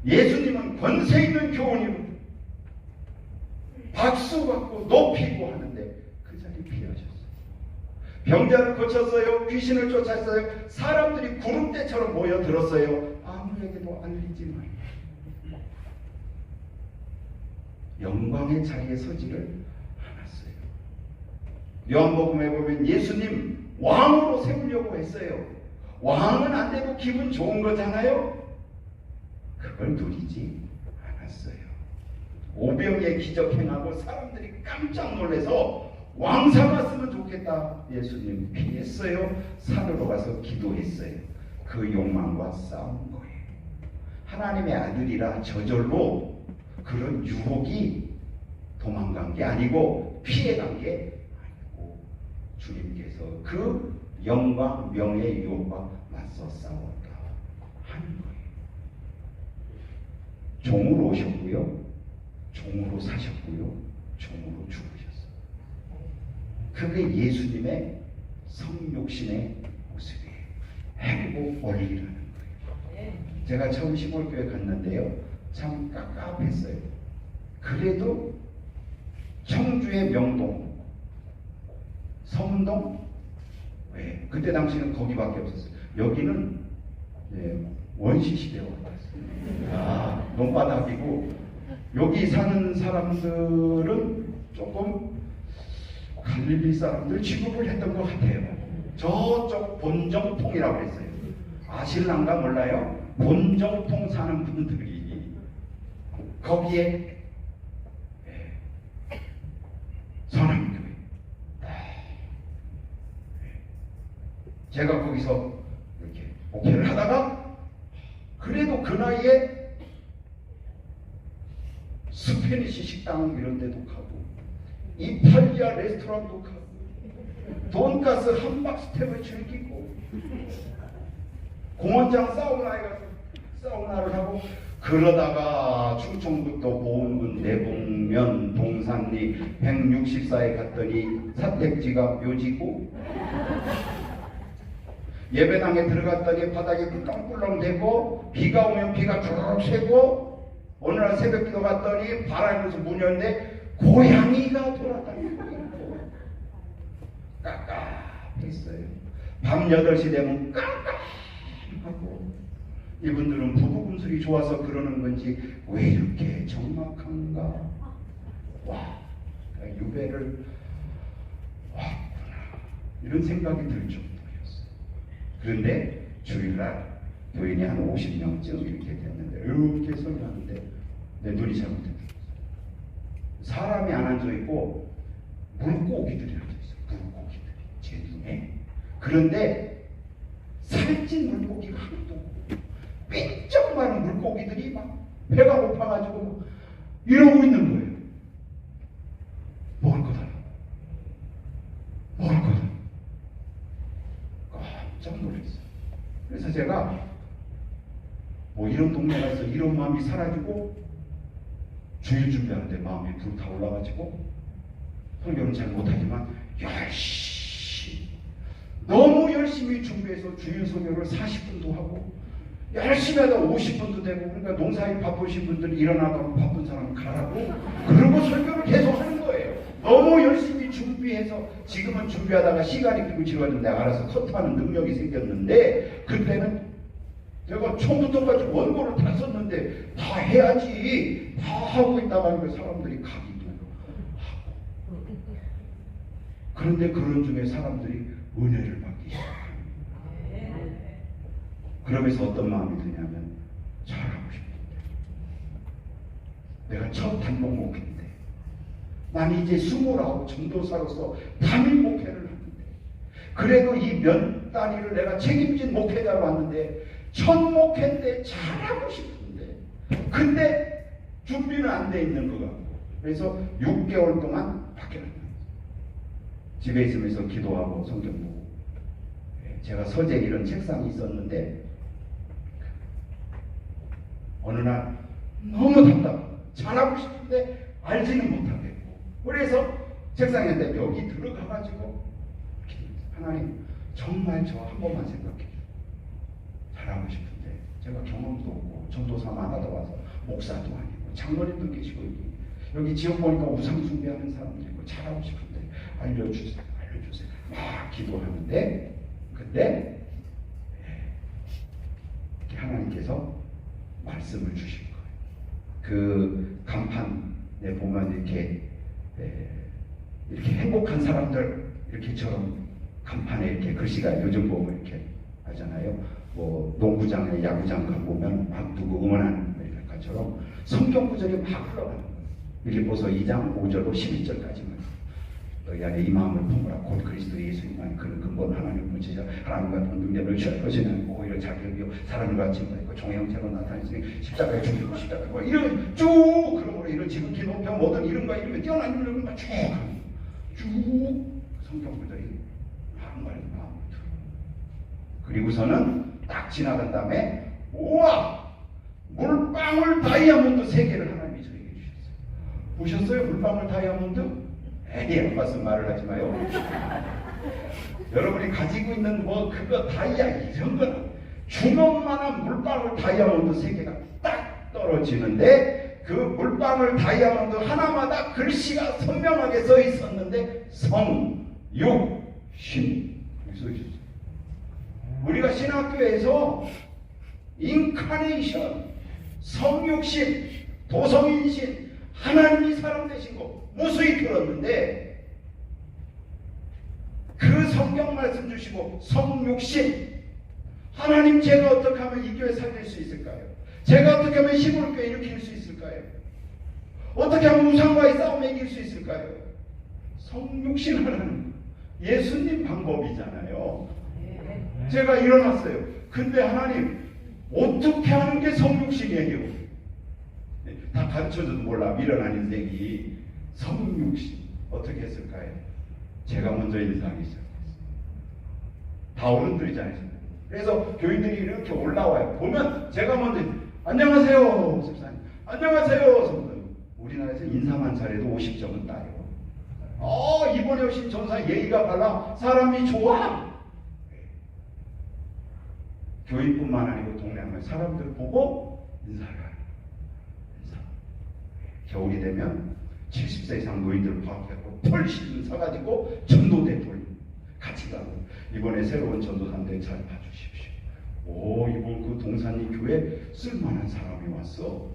예수님은 권세 있는 교훈이로 박수 받고 높이고 하는데 그 자리 피하셨어요. 병자를 고쳤어요. 귀신을 쫓았어요. 사람들이 구름대처럼 모여들었어요. 아무에게도 알리지 마요. 영광의 자리에 서지를 않았어요. 요한복음에 보면 예수님 왕으로 세우려고 했어요. 왕은 안 되고 기분 좋은 거잖아요. 그걸 누리지 않았어요. 오병의 기적 행하고 사람들이 깜짝 놀라서 왕 삼았으면 좋겠다. 예수님 피했어요. 산으로 가서 기도했어요. 그 욕망과 싸운 거예요. 하나님의 아들이라 저절로 그런 유혹이 도망간 게 아니고 피해간 게 아니고 주님께서 그 영광, 명예, 유혹과 맞서 싸웠다 하는 거예요. 종으로 오셨고요, 종으로 사셨고요, 종으로 죽으셨어요. 그게 예수님의 성육신의 모습이에요. 행복 원리라는 거예요. 제가 처음 시골교회 갔는데요, 참 깝깝했어요. 그래도 청주의 명동, 성동, 왜? 그때 당시는 거기밖에 없었어요. 여기는 원시 시대와 같았어요. 논바닥이고, 여기 사는 사람들은 조금 갈릴리 사람들 취급을 했던 것 같아요. 저쪽 본정통이라고 했어요. 아실랑가 몰라요? 본정통 사는 분들이 거기에 선함교회. 제가 거기서 이렇게 목회를 하다가 그래도 그 나이에 스페니시 식당 이런 데도 가고 이탈리아 레스토랑도 가고 돈가스 함박스텝을 즐기고 공원장 사우나에 가서 사우나를 하고, 그러다가 충청북도 보은군 내북면 동산리 164에 갔더니 사택지가 묘지고, 예배당에 들어갔더니 바닥이 꿀렁꿀렁대고, 비가 오면 비가 쭉 새고, 어느 날 새벽기도 갔더니 바람에서 문 열는데 고양이가 돌아다니고 있고 깝깝했어요. 밤 8시 되면 깜깜하고, 이분들은 부부금술이 좋아서 그러는 건지 왜 이렇게 적막한가. 와, 유배를 왔구나, 이런 생각이 들 정도였어요. 그런데 주일날 교인이 한 50명쯤 이렇게 됐는데 이렇게 설교하는데 내 눈이 잘못했어요. 사람이 안 앉아있고 물고기들이 앉아있어요. 물고기들이 제 눈에. 그런데 살찐 물고기가 하나도 없고 삐쩍 많은 물고기들이 막 배가 고파가지고 이러고 있는 거예요. 먹을 거다, 먹을 거다. 깜짝 놀랐어요. 그래서 제가 뭐 이런 동네 가서 이런 마음이 사라지고 주일 준비하는데 마음이 불타올라가지고, 설교는 잘 못하지만 너무 열심히 준비해서 주일 설교를 40분도 하고 열심히 하다 50분도 되고, 그러니까 농사일 바쁘신 분들이 일어나고 바쁜 사람 가라고, 그러고 설교를 계속 하는 거예요. 너무 열심히 준비해서. 지금은 준비하다가 시간이 끌고 지루해졌는데 알아서 컷하는 능력이 생겼는데, 그때는 제가 처음부터까지 원고를 다 썼는데 다 해야지, 다 하고 있다가 하니까 사람들이 가기도 하고. 그런데 그런 중에 사람들이 은혜를 받기 시작합니다. 그러면서 어떤 마음이 드냐면, 잘하고 싶은데, 내가 첫 단독 목회인데, 난 이제 29 전도사로서 담임 목회를 하는데, 그래도 이 몇 단위를 내가 책임진 목회자로 왔는데, 첫 목회인데 잘하고 싶은데, 근데 준비는 안 돼 있는 것 같고, 그래서 6개월 동안 밖에 나갔어요. 집에 있으면서 기도하고 성경 보고. 제가 서재 이런 책상이 있었는데 어느 날 너무 답답하고 잘하고 싶은데 알지는 못하겠고, 그래서 책상에 있는데 여기 들어가가지고 하나님, 정말 저 한 번만 생각해. 잘하고 싶은데 제가 경험도 없고 전도사만 하다 와서 목사도 아니고 장로님도 계시고 여기 지역 보니까 우상 숭배하는 사람도 있고 잘하고 싶은데 알려주세요, 알려주세요. 막 기도하는데, 근데 하나님께서 말씀을 주신 거예요. 그 간판에 보면 이렇게 행복한 사람들 이렇게처럼 간판에 이렇게 글씨가 요즘 보면 이렇게 하잖아요. 뭐 농구장에 야구장 가보면 막 누구 응원하는 것처럼 성경 구절이 막 흘러가는 거예요. 빌립보서 2장 5절로 11절까지만. 너희 안에 이 마음을 품으라. 곧 그리스도 예수님만 그는 근본 하나님 본체자 하나님과 동등됨을 취할 것이는 오히려 자기를 비워 사람을 같이 입고 종의 형체로 나타냈으니 십자가에 죽이고 십자가에 뭐 이런 쭉 그러므로 이런 지극히 높여 모든 이름과 이름에 뛰어난 이름을 쭉 성경 구절이 말이야. 그리고서는 딱 지나간 다음에 우와! 물방울 다이아몬드 3개를 하나님이 저에게 주셨어요. 보셨어요? 물방울 다이아몬드? 에이, 아빠서 말을 하지 마요. 여러분이 가지고 있는 뭐 그거 다이아 이런 거는 주먹만한 물방울 다이아몬드 3개가 딱 떨어지는데 그 물방울 다이아몬드 하나마다 글씨가 선명하게 써 있었는데 성, 육, 신 여기 써 있었어요. 우리가 신학교에서 인카네이션, 성육신, 도성인신, 하나님이 사람 되신 거 무수히 들었는데 그 성경 말씀 주시고 성육신, 하나님 제가 어떻게 하면 이 교회 살릴 수 있을까요? 제가 어떻게 하면 시골교회 일으킬 수 있을까요? 어떻게 하면 우상과의 싸움에 이길 수 있을까요? 성육신 하나님, 예수님 방법이잖아요. 제가 일어났어요. 근데 하나님 어떻게 하는 게 성육신이에요? 다 가르쳐줘도 몰라. 미련한 인생이. 성육신 어떻게 했을까요? 제가 먼저 인사하기 시작했어요. 다 어른들이잖아요. 그래서 교인들이 이렇게 올라와요. 보면 제가 먼저 안녕하세요 집사님, 안녕하세요 성도님. 우리나라에서 인사만 잘해도 50점은 따요. 이번에 오신 전사 예의가 발라 사람이 좋아. 교인뿐만 아니고 동네 한 사람들 보고 인사를 해요. 인사. 겨울이 되면 70세 이상 노인들 파악하고 펄신 사가지고 전도대 돌 같이 가고 이번에 새로운 전도사인데 잘 봐주십시오. 이번 그 동산리 교회 쓸만한 사람이 왔어.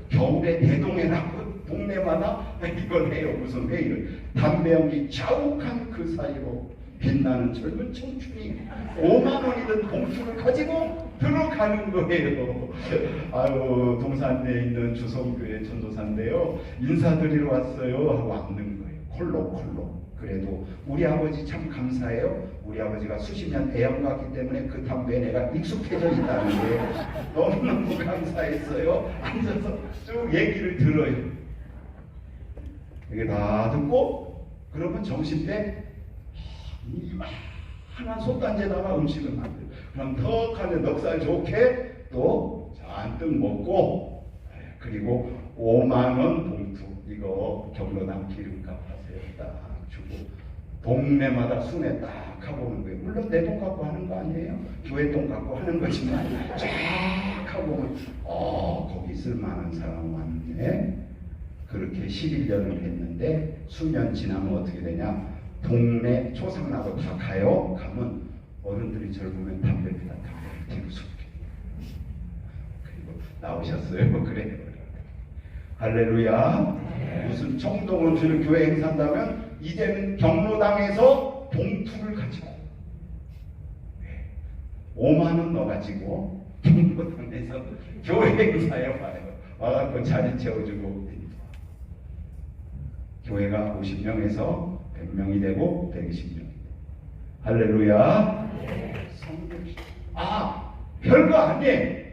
겨울에 대동회라고 동네마다 이걸 해요. 무슨 회의를. 담배 연기 자욱한 그 사이로 빛나는 젊은 청춘이 5만 원이든 봉투를 가지고 들어가는 거예요. 아유, 동산리에 있는 주성교회 전도사인데요, 인사드리러 왔어요 하고 왔는 거예요. 콜록. 그래도 우리 아버지 참 감사해요. 우리 아버지가 수십 년 애양 갔기 때문에 그 담배에 내가 익숙해져 있다는 게 너무너무 감사했어요. 앉아서 쭉 얘기를 들어요. 이게 다 듣고 그러면 점심때 이만한 솥단지에다가 음식을 만들어요. 그럼 턱하니 넉살 좋게 또 잔뜩 먹고, 그리고 5만 원 봉투 이거 경로당 기름값 하세요 딱 주고 동네마다 순회 딱 하고 오는 거예요. 물론 내 돈 갖고 하는 거 아니에요. 교회 돈 갖고 하는 거지만 쫙 하고 오면 거기 쓸만한 사람 왔네. 그렇게 11년을 했는데 수년 지나면 어떻게 되냐, 동네 초상나고 다 가요. 가면 어른들이 저를 보면 담배 피다 담배 피고 속게. 그리고 나오셨어요. 그래요. 할렐루야. 무슨 청동원 주는 교회 행사한다면 이제는 경로당에서 봉투를 가지고 5만 원 넣어가지고 경로당에서 교회 행사에 와요. 와갖고 자리 채워주고 교회가 50명에서 100명이 되고 120명이 되고. 할렐루야. 성경식. 별거 아니에요.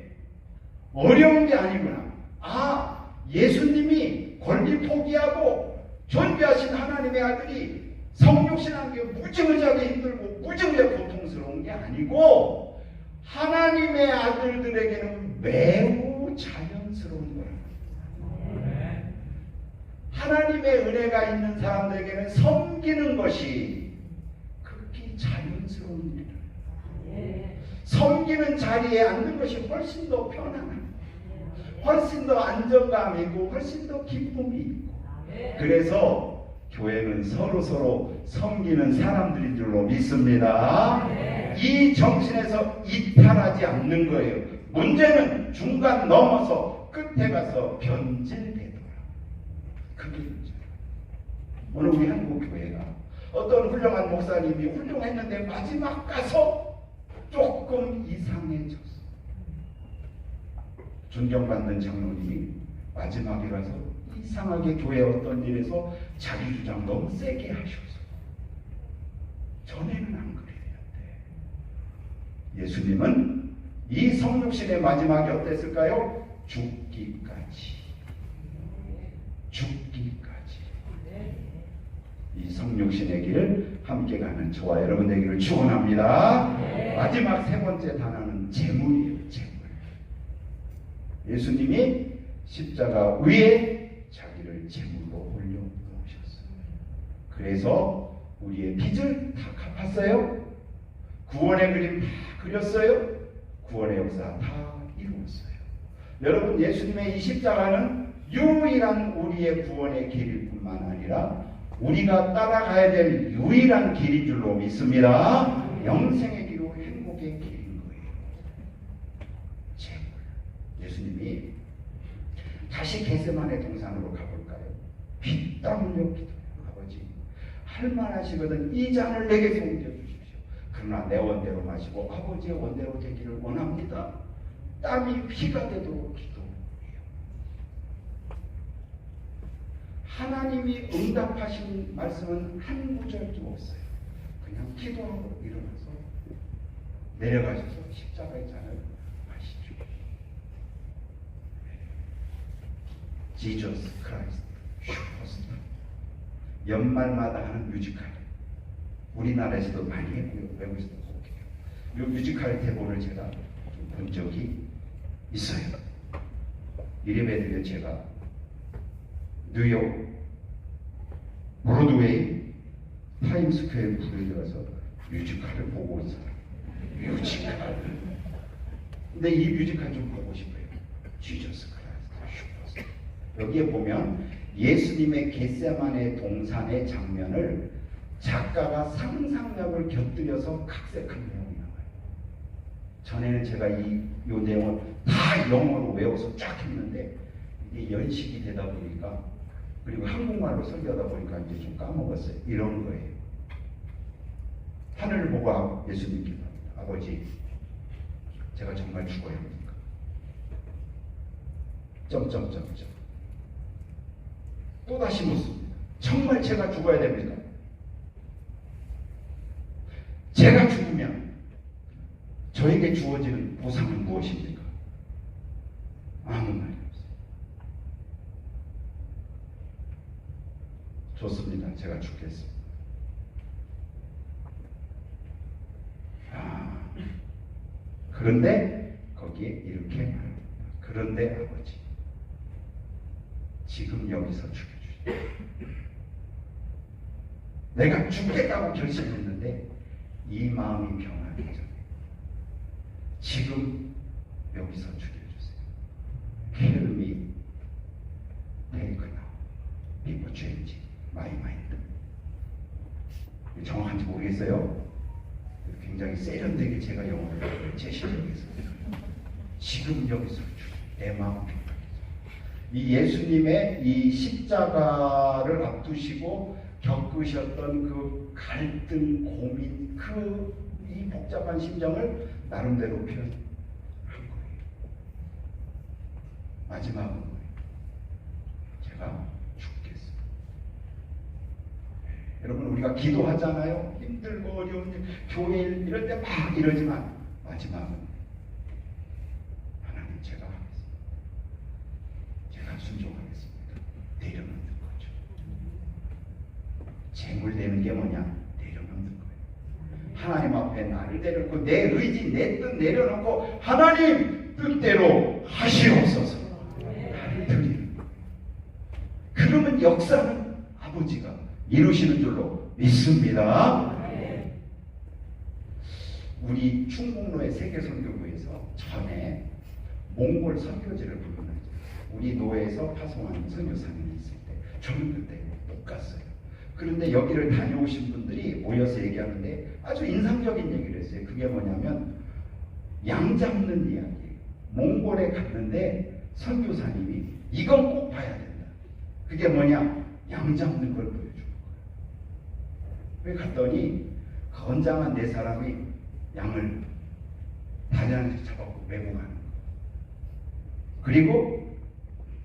어려운 게 아니구나. 예수님이 권리 포기하고 존귀하신 하나님의 아들이 성육신하는 게 무지무지하게 힘들고 무지무지하게 고통스러운 게 아니고 하나님의 아들들에게는 매우 자연스러운 거예요. 하나님의 은혜가 있는 사람들에게는 섬기는 것이 그렇게 자연스러운 일이에요. 섬기는 자리에 앉는 것이 훨씬 더 편안해요. 훨씬 더 안정감이 있고 훨씬 더 기쁨이 있고. 그래서 교회는 서로 섬기는 사람들인 줄로 믿습니다. 이 정신에서 이탈하지 않는 거예요. 문제는 중간 넘어서 끝에 가서 변질되더라. 그게 문제예요. 오늘 우리 한국교회가 어떤 훌륭한 목사님이 훌륭했는데 마지막 가서 조금 이상해졌어. 존경받는 장로님이 마지막에 가서 이상하게 교회 어떤 일에서 자기 주장 너무 세게 하셔서 전에는 안 그래야 돼. 예수님은 이 성육신의 마지막이 어땠을까요? 죽기까지. 이 성육신의 길 함께 가는 저와 여러분 되기를 축원합니다. 마지막 세 번째 단어는 재물이에요. 재물. 예수님이 십자가 위에 자기를 재물로 올려놓으셨어요. 그래서 우리의 빚을 다 갚았어요. 구원의 그림 다 그렸어요. 구원의 역사 다 이루었어요. 여러분, 예수님의 이 십자가는 유일한 우리의 구원의 길일 뿐만 아니라 우리가 따라가야 될 유일한 길인 줄로 믿습니다. 영생의 길로 행복의 길인 거예요. 재물. 예수님이 다시 겟세마네 동산으로 가볼까요? 피땀 흘려 기도해요. 아버지, 할만하시거든 이 잔을 내게서 옮겨주십시오. 그러나 내 원대로 마시고 아버지의 원대로 되기를 원합니다. 땀이 피가 되도록 기도해요. 하나님이 응답하신 말씀은 한 구절도 없어요. 그냥 기도하고 일어나서 내려가셔서 십자가의 잔을 마시죠. Jesus Christ 슈퍼스타. 연말마다 하는 뮤지컬. 우리나라에서도 많이 했고요. 외국에서도 해요. 이 뮤지컬 대본을 제가 본 적이 있어요. 이름에 들려 제가 뉴욕 브로드웨이 타임스퀘어 불에 들어가서 뮤지컬을 보고 온 사람. 뮤지컬. 근데 이 뮤지컬 좀 보고 싶어요. 지저스 크라이스트 슈퍼스타. 여기에 보면 예수님의 겟세마네 동산의 장면을 작가가 상상력을 곁들여서 각색한 내용이 나와요. 전에는 제가 이 내용을 다 영어로 외워서 쫙 했는데 이게 연식이 되다 보니까, 그리고 한국말로 설교하다 보니까 이제 좀 까먹었어요. 이런 거예요. 하늘을 보고 예수님 기도합니다. 아버지, 제가 정말 죽어야 합니까? 점점점점. 또 다시 묻습니다. 정말 제가 죽어야 됩니까? 제가 죽으면 저에게 주어지는 보상은 무엇입니까? 아무 말이 없어요. 좋습니다. 제가 죽겠습니다. 그런데 거기에 이렇게 말합니다. 그런데 아버지, 지금 여기서 죽여주시오. 내가 죽겠다고 결심했는데 이 마음이 변하기 전에 지금 여기서 죽여주세요. Kill me, take now, before change my mind. 정확한지 모르겠어요. 굉장히 세련되게 제가 영어를 제시하겠습니다. 지금 여기서 내 마음 변하기 전에. 이 예수님의 이 십자가를 앞두시고 겪으셨던 그 갈등, 고민, 이 복잡한 심정을 나름대로 표현한 거예요. 마지막은 뭐예요? 제가 죽겠습니다. 여러분, 우리가 기도하잖아요. 힘들고 어려운 일, 교회 일 이럴 때 막 이러지만 마지막은 하나님, 제가 하겠습니다. 제가 순종하겠습니다. 내려놓는 거죠. 재물되는 게 뭐냐? 내려놓는 거예요. 하나님 앞에 나를 내려놓고 내 의지, 내 뜻 내려놓고 하나님 뜻대로 하시옵소서. 나를 드리는 거예요. 그러면 역사는 아버지가 이루시는 줄로 믿습니다. 우리 충북로의 세계선교부에서 전에 몽골 선교지를 불러놨죠. 우리 노회에서 파송한 선교사님이 있을 때 저는 그때 못 갔어요. 그런데 여기를 다녀오신 분들이 모여서 얘기하는데 아주 인상적인 얘기를 했어요. 그게 뭐냐면 양 잡는 이야기. 몽골에 갔는데 선교사님이 이건 꼭 봐야 된다. 그게 뭐냐? 양 잡는 걸 보여주는 거예요. 왜 갔더니 건장한 네 사람이 양을 다리 안에서 잡아고 메고 가는 거예요. 그리고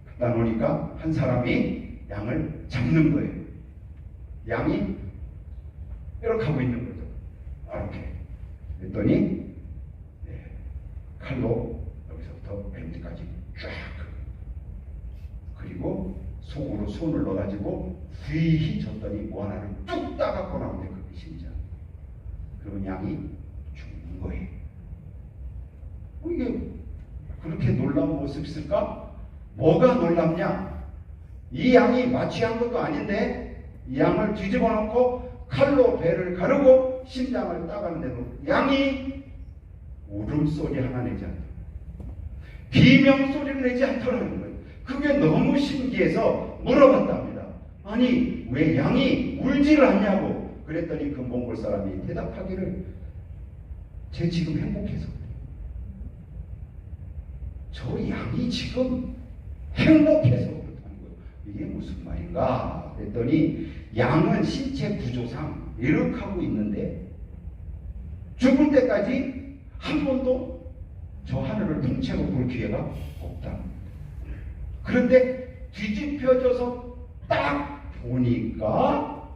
갖다 놓으니까 한 사람이 양을 잡는 거예요. 양이 이렇게 하고 있는 거죠. 이렇게. 그랬더니 칼로 여기서부터 뱀지까지 쫙. 그리고 속으로 손을 넣어가지고 귀히 줬더니 뭐 하나를 뚝 따갖고 나오는데 그게 심장. 그러면 양이 죽는 거예요. 이게 그렇게 놀라운 모습이 있을까? 뭐가 놀랍냐? 이 양이 마취한 것도 아닌데 이 양을 뒤집어 놓고 칼로 배를 가르고 심장을 따가는데도 양이 울음소리 하나 내지 않다. 비명소리를 내지 않더라는 거예요. 그게 너무 신기해서 물어봤답니다. 아니 왜 양이 울지를 않냐고. 그랬더니 그 몽골 사람이 대답하기를 쟤 지금 행복해서 저 양이 지금 행복해서 그렇다는 거예요. 이게 무슨 말인가 그랬더니 양은 신체 구조상 이렇게 하고 있는데 죽을 때까지 한 번도 저 하늘을 통째로 볼 기회가 없다. 그런데 뒤집혀져서 딱 보니까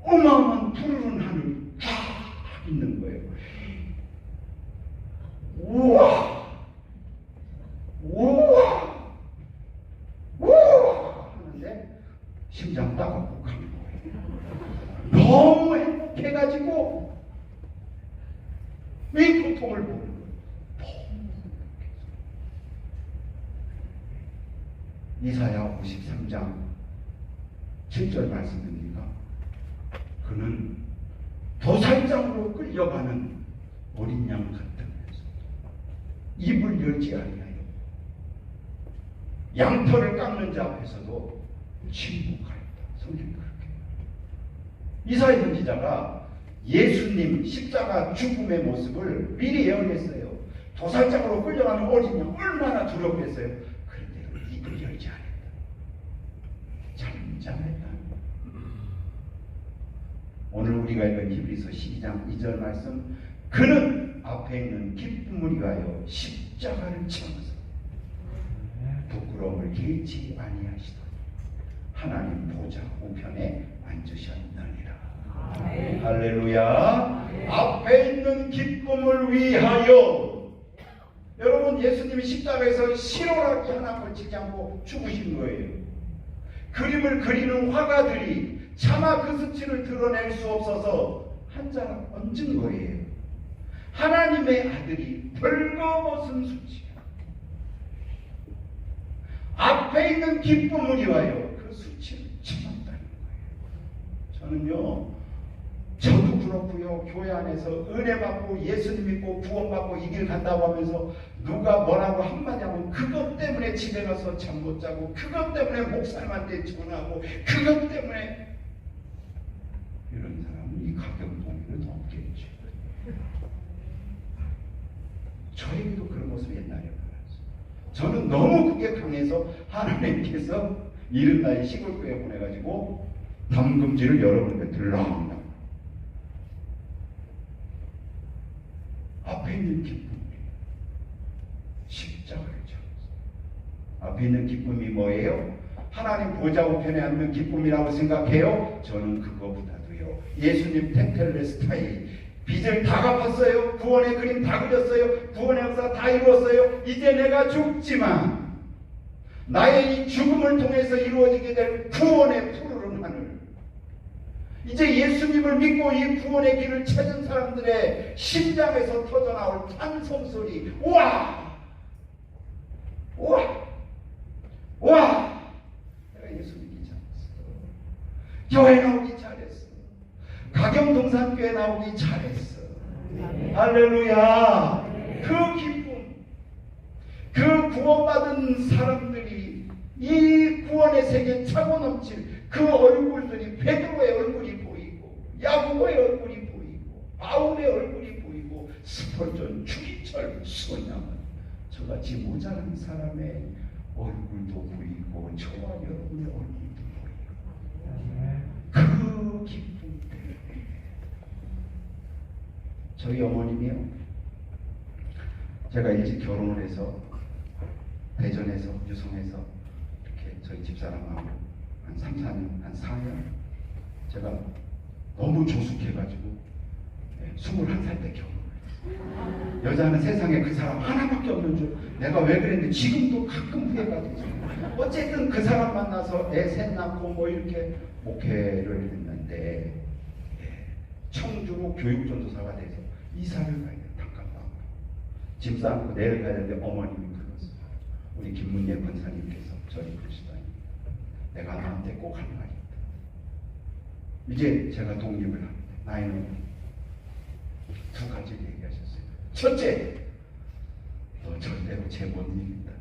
어마어마한 푸르른 하늘이 쫙 있는 거예요. 우와! 우와! 우와! 하는데 심장 따갑고 가는 거예요. 너무 행복해가지고 이 고통을 보는 거예요. 이사야 53장 7절 말씀입니다. 그는 도살장으로 끌려가는 어린 양 같으면서 입을 열지 아니하여 양털을 깎는 자 앞에서도 침묵하였다. 성경이 그렇게. 이사야 선지자가 예수님 십자가 죽음의 모습을 미리 예언했어요. 도살장으로 끌려가는 어린 양 얼마나 두렵겠어요. 그런데 입을 열지 않았다. 잠잠했다. 오늘 우리가 읽은 히브리서 12장 2절 말씀, 그는 앞에 있는 기쁨을 위하여 십자가를 참으사 부끄러움을 개의치 아니하시더니 하나님 보좌 우편에 앉으셨느니라. 할렐루야. 앞에 있는 기쁨을 위하여. 여러분, 예수님이 십자가에서 실오라기 하나 걸치지 않고 죽으신 거예요. 그림을 그리는 화가들이 차마 그 수치를 드러낼 수 없어서 한자를 얹은 거예요. 하나님의 아들이 벌거벗은 수치, 앞에 있는 기쁨을 위하여 그 수치를 참았다는 거예요. 저는요, 저도 그렇고요, 교회 안에서 은혜 받고 예수님 믿고 구원 받고 이 길 간다고 하면서 누가 뭐라고 한마디 하면 그것 때문에 집에 가서 잠 못 자고, 그것 때문에 목사님한테 전화하고, 그것 때문에 이런 사람은 이 가격 동의를 넘겠죠. 저에게도 그런 모습이 옛날에 많았어요. 저는 너무 그게 강해서 하나님께서 이른 나이 시골교회 보내가지고 담금지를 여러분께 들러옵니다. 앞에 있는 기쁨이 십자가를 잡았어요. 앞에 있는 기쁨이 뭐예요? 하나님 보좌 우편에 앉는 기쁨이라고 생각해요? 저는 그거보다도요, 예수님 테텔레스타이 빚을 다 갚았어요. 구원의 그림 다 그렸어요. 구원의 역사 다 이루었어요. 이제 내가 죽지만 나의 이 죽음을 통해서 이루어지게 될 구원의 푸르른 하늘, 이제 예수님을 믿고 이 구원의 길을 찾은 사람들의 심장에서 터져나올 찬송소리, 우와! 우와! 우와! 내가 예수 믿기 잘했어. 교회 나오기 잘했어. 가경동산교회 나오기 잘했어. 할렐루야. 그 기쁨, 그 구원받은 사람들이 이 구원의 세계에 차고 넘칠 그 얼굴들이, 베드로의 얼굴이 보이고, 야고보의 얼굴이 보이고, 바울의 얼굴이 보이고, 스펄전, 주기철, 수원양은 저같이 모자란 사람의 얼굴도 보이고, 저와 여러분의 얼굴도 보이고, 그 기쁨 때문에 저희 어머님이요, 제가 일찍 결혼을 해서 대전에서 유성에서 이렇게 저희 집사람하고 한 3, 4년, 한 4년 제가 너무 조숙해가지고 21살 때 결혼을 했어요. 여자는 세상에 그 사람 하나밖에 없는 줄 내가 왜 그랬는데 지금도 가끔 후회가 되죠. 어쨌든 그 사람 만나서 애 셋 낳고 뭐 이렇게 목회를 했는데 청주로 교육전도사가 돼서 이사를 가야 돼. 단칸방으로 짐 싸고 내일 가야 되는데 어머님이 불렀어요. 우리 김문예 권사님께서 저를 부르시다니 내가 너한테 꼭 할 말이 있다. 이제 제가 독립을 합니다. 나이는 두 가지를 얘기하셨어요. 첫째, 너 절대로 쟤 못 이긴다.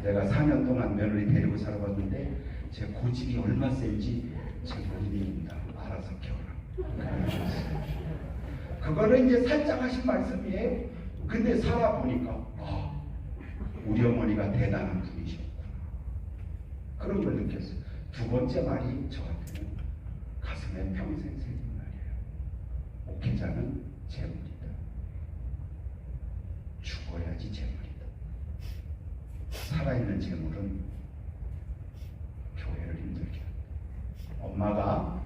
내가 4년 동안 며느리 데리고 살아봤는데 제 고집이 얼마 센지 쟤 못 이긴다. 알아서 키워라. 그거는 이제 살짝 하신 말씀이에요. 근데 살아보니까 우리 어머니가 대단한 분이셨구나. 그런 걸 느꼈어요. 두 번째 말이 저한테는 가슴에 평생 새긴 말이에요. 목회자는 재물이다. 죽어야지 재물이다. 살아있는 재물은 교회를 힘들게 한다. 엄마가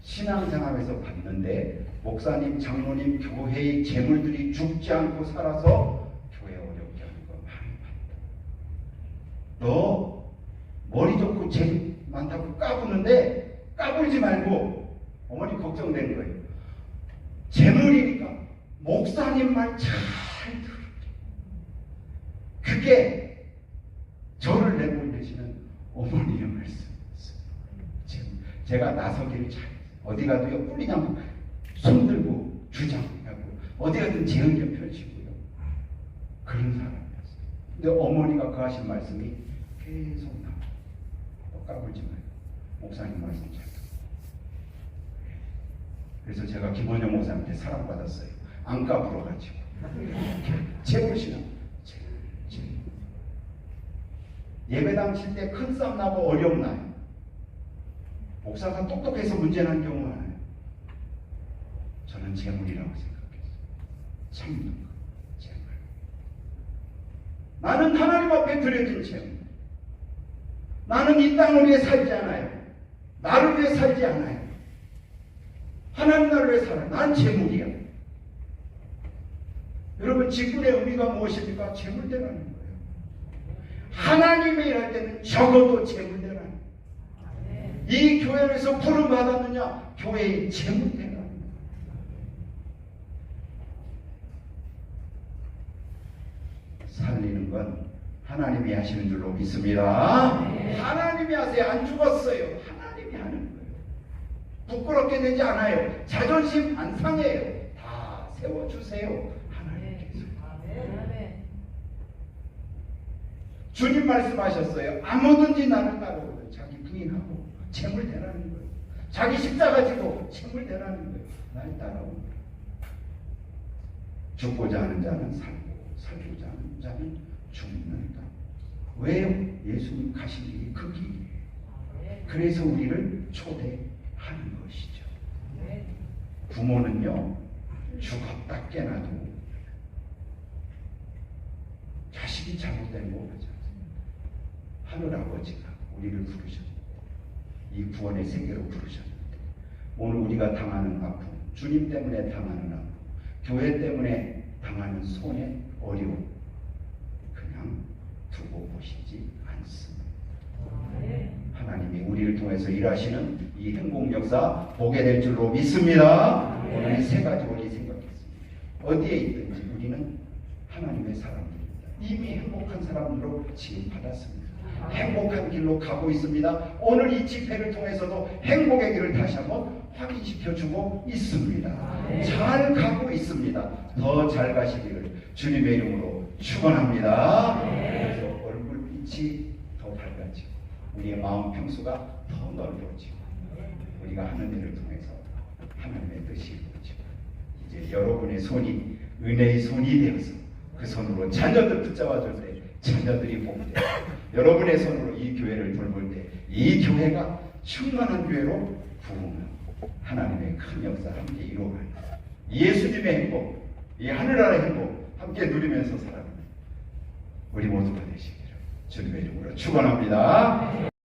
신앙생활에서 봤는데 목사님, 장로님, 교회의 재물들이 죽지 않고 살아서 교회 어렵게 하는 거 많이 봤다. 너 머리 좋고 재 많다고 까부는데 까불지 말고 어머니 걱정되는 거예요. 재물이니까 목사님 말 잘 들어. 그게 저를 내보내시는 어머니의 말씀이었어요. 제가 나서기를 잘 어디 가도요 꿀리냐고 손들고 주장하고 어디 가든 제 의견 펼치고요. 그런 사람이었어요. 근데 어머니가 그 하신 말씀이 계속 나와요. 까불지 마요. 목사님 말씀 잘 듣고. 그래서 제가 김원영 목사님한테 사랑받았어요. 안 까불어가지고. 재물신앙. 예배당 칠 때 큰 싸움 나고 어렵나요? 목사가 똑똑해서 문제 난 경우 많아요. 저는 재물이라고 생각했어요. 참는 거, 재물. 나는 하나님 앞에 드려진 재물. 나는 이 땅을 위해 살지 않아요. 나를 위해 살지 않아요. 하나님 나를 위해 살아요. 난 재물이야. 여러분 직분의 의미가 무엇입니까? 재물대라는 거예요. 하나님이 일할 때는 적어도 재물대라는 거예요. 이 교회에서 부름 받았느냐? 교회의 재물대라는 거예요. 살리는 건 하나님이 하시는 줄로 믿습니다. 하나님이 하세요. 안 죽었어요. 하나님이 하는 거예요. 부끄럽게 되지 않아요. 자존심 안 상해요. 다 세워주세요. 하나님께서. 주님 말씀하셨어요. 아무든지 나를 따라오면 자기 부인하고 재물 대라는 거예요. 자기 십자가 지고 재물 대라는 거예요. 날 따라오면 죽고자 하는 자는 살고 살고자 하는 자는 죽는다. 왜요? 예수님 가신 길이 그 길이에요. 그래서 우리를 초대하는 것이죠. 부모는요 죽었다 깨나도 자식이 잘못된 거 보지 않습니다. 하늘아버지가 우리를 부르셨는데 이 구원의 세계로 부르셨는데 오늘 우리가 당하는 아픔, 주님 때문에 당하는 아픔, 교회 때문에 당하는 손해, 어려움 그냥 두고 보시지 않습니다. 하나님이 우리를 통해서 일하시는 이 행복 역사 보게 될 줄로 믿습니다. 오늘 세 가지 원리 생각했습니다. 어디에 있든지 우리는 하나님의 사람들입니다. 이미 행복한 사람으로 지음받았습니다. 행복한 길로 가고 있습니다. 오늘 이 집회를 통해서도 행복의 길을 다시 한번 확인시켜주고 있습니다. 잘 가고 있습니다. 더 잘 가시기를 주님의 이름으로 축원합니다. 그래서 얼굴빛이 더 밝아지고 우리의 마음 평수가 더 넓어지고 우리가 하는 일을 통해서 하나님의 뜻이 이루어지고 이제 여러분의 손이 은혜의 손이 되어서 그 손으로 자녀들 붙잡아줄 때 자녀들이 복돼 여러분의 손으로 이 교회를 돌볼 때 이 교회가 충만한 교회로 부흥하고 하나님의 큰 역사 함께 이루어가는 예수님의 행복, 이 하늘나라의 행복 함께 누리면서 살아가는 우리 모두가 되시기를 주님의 이름으로 축원합니다.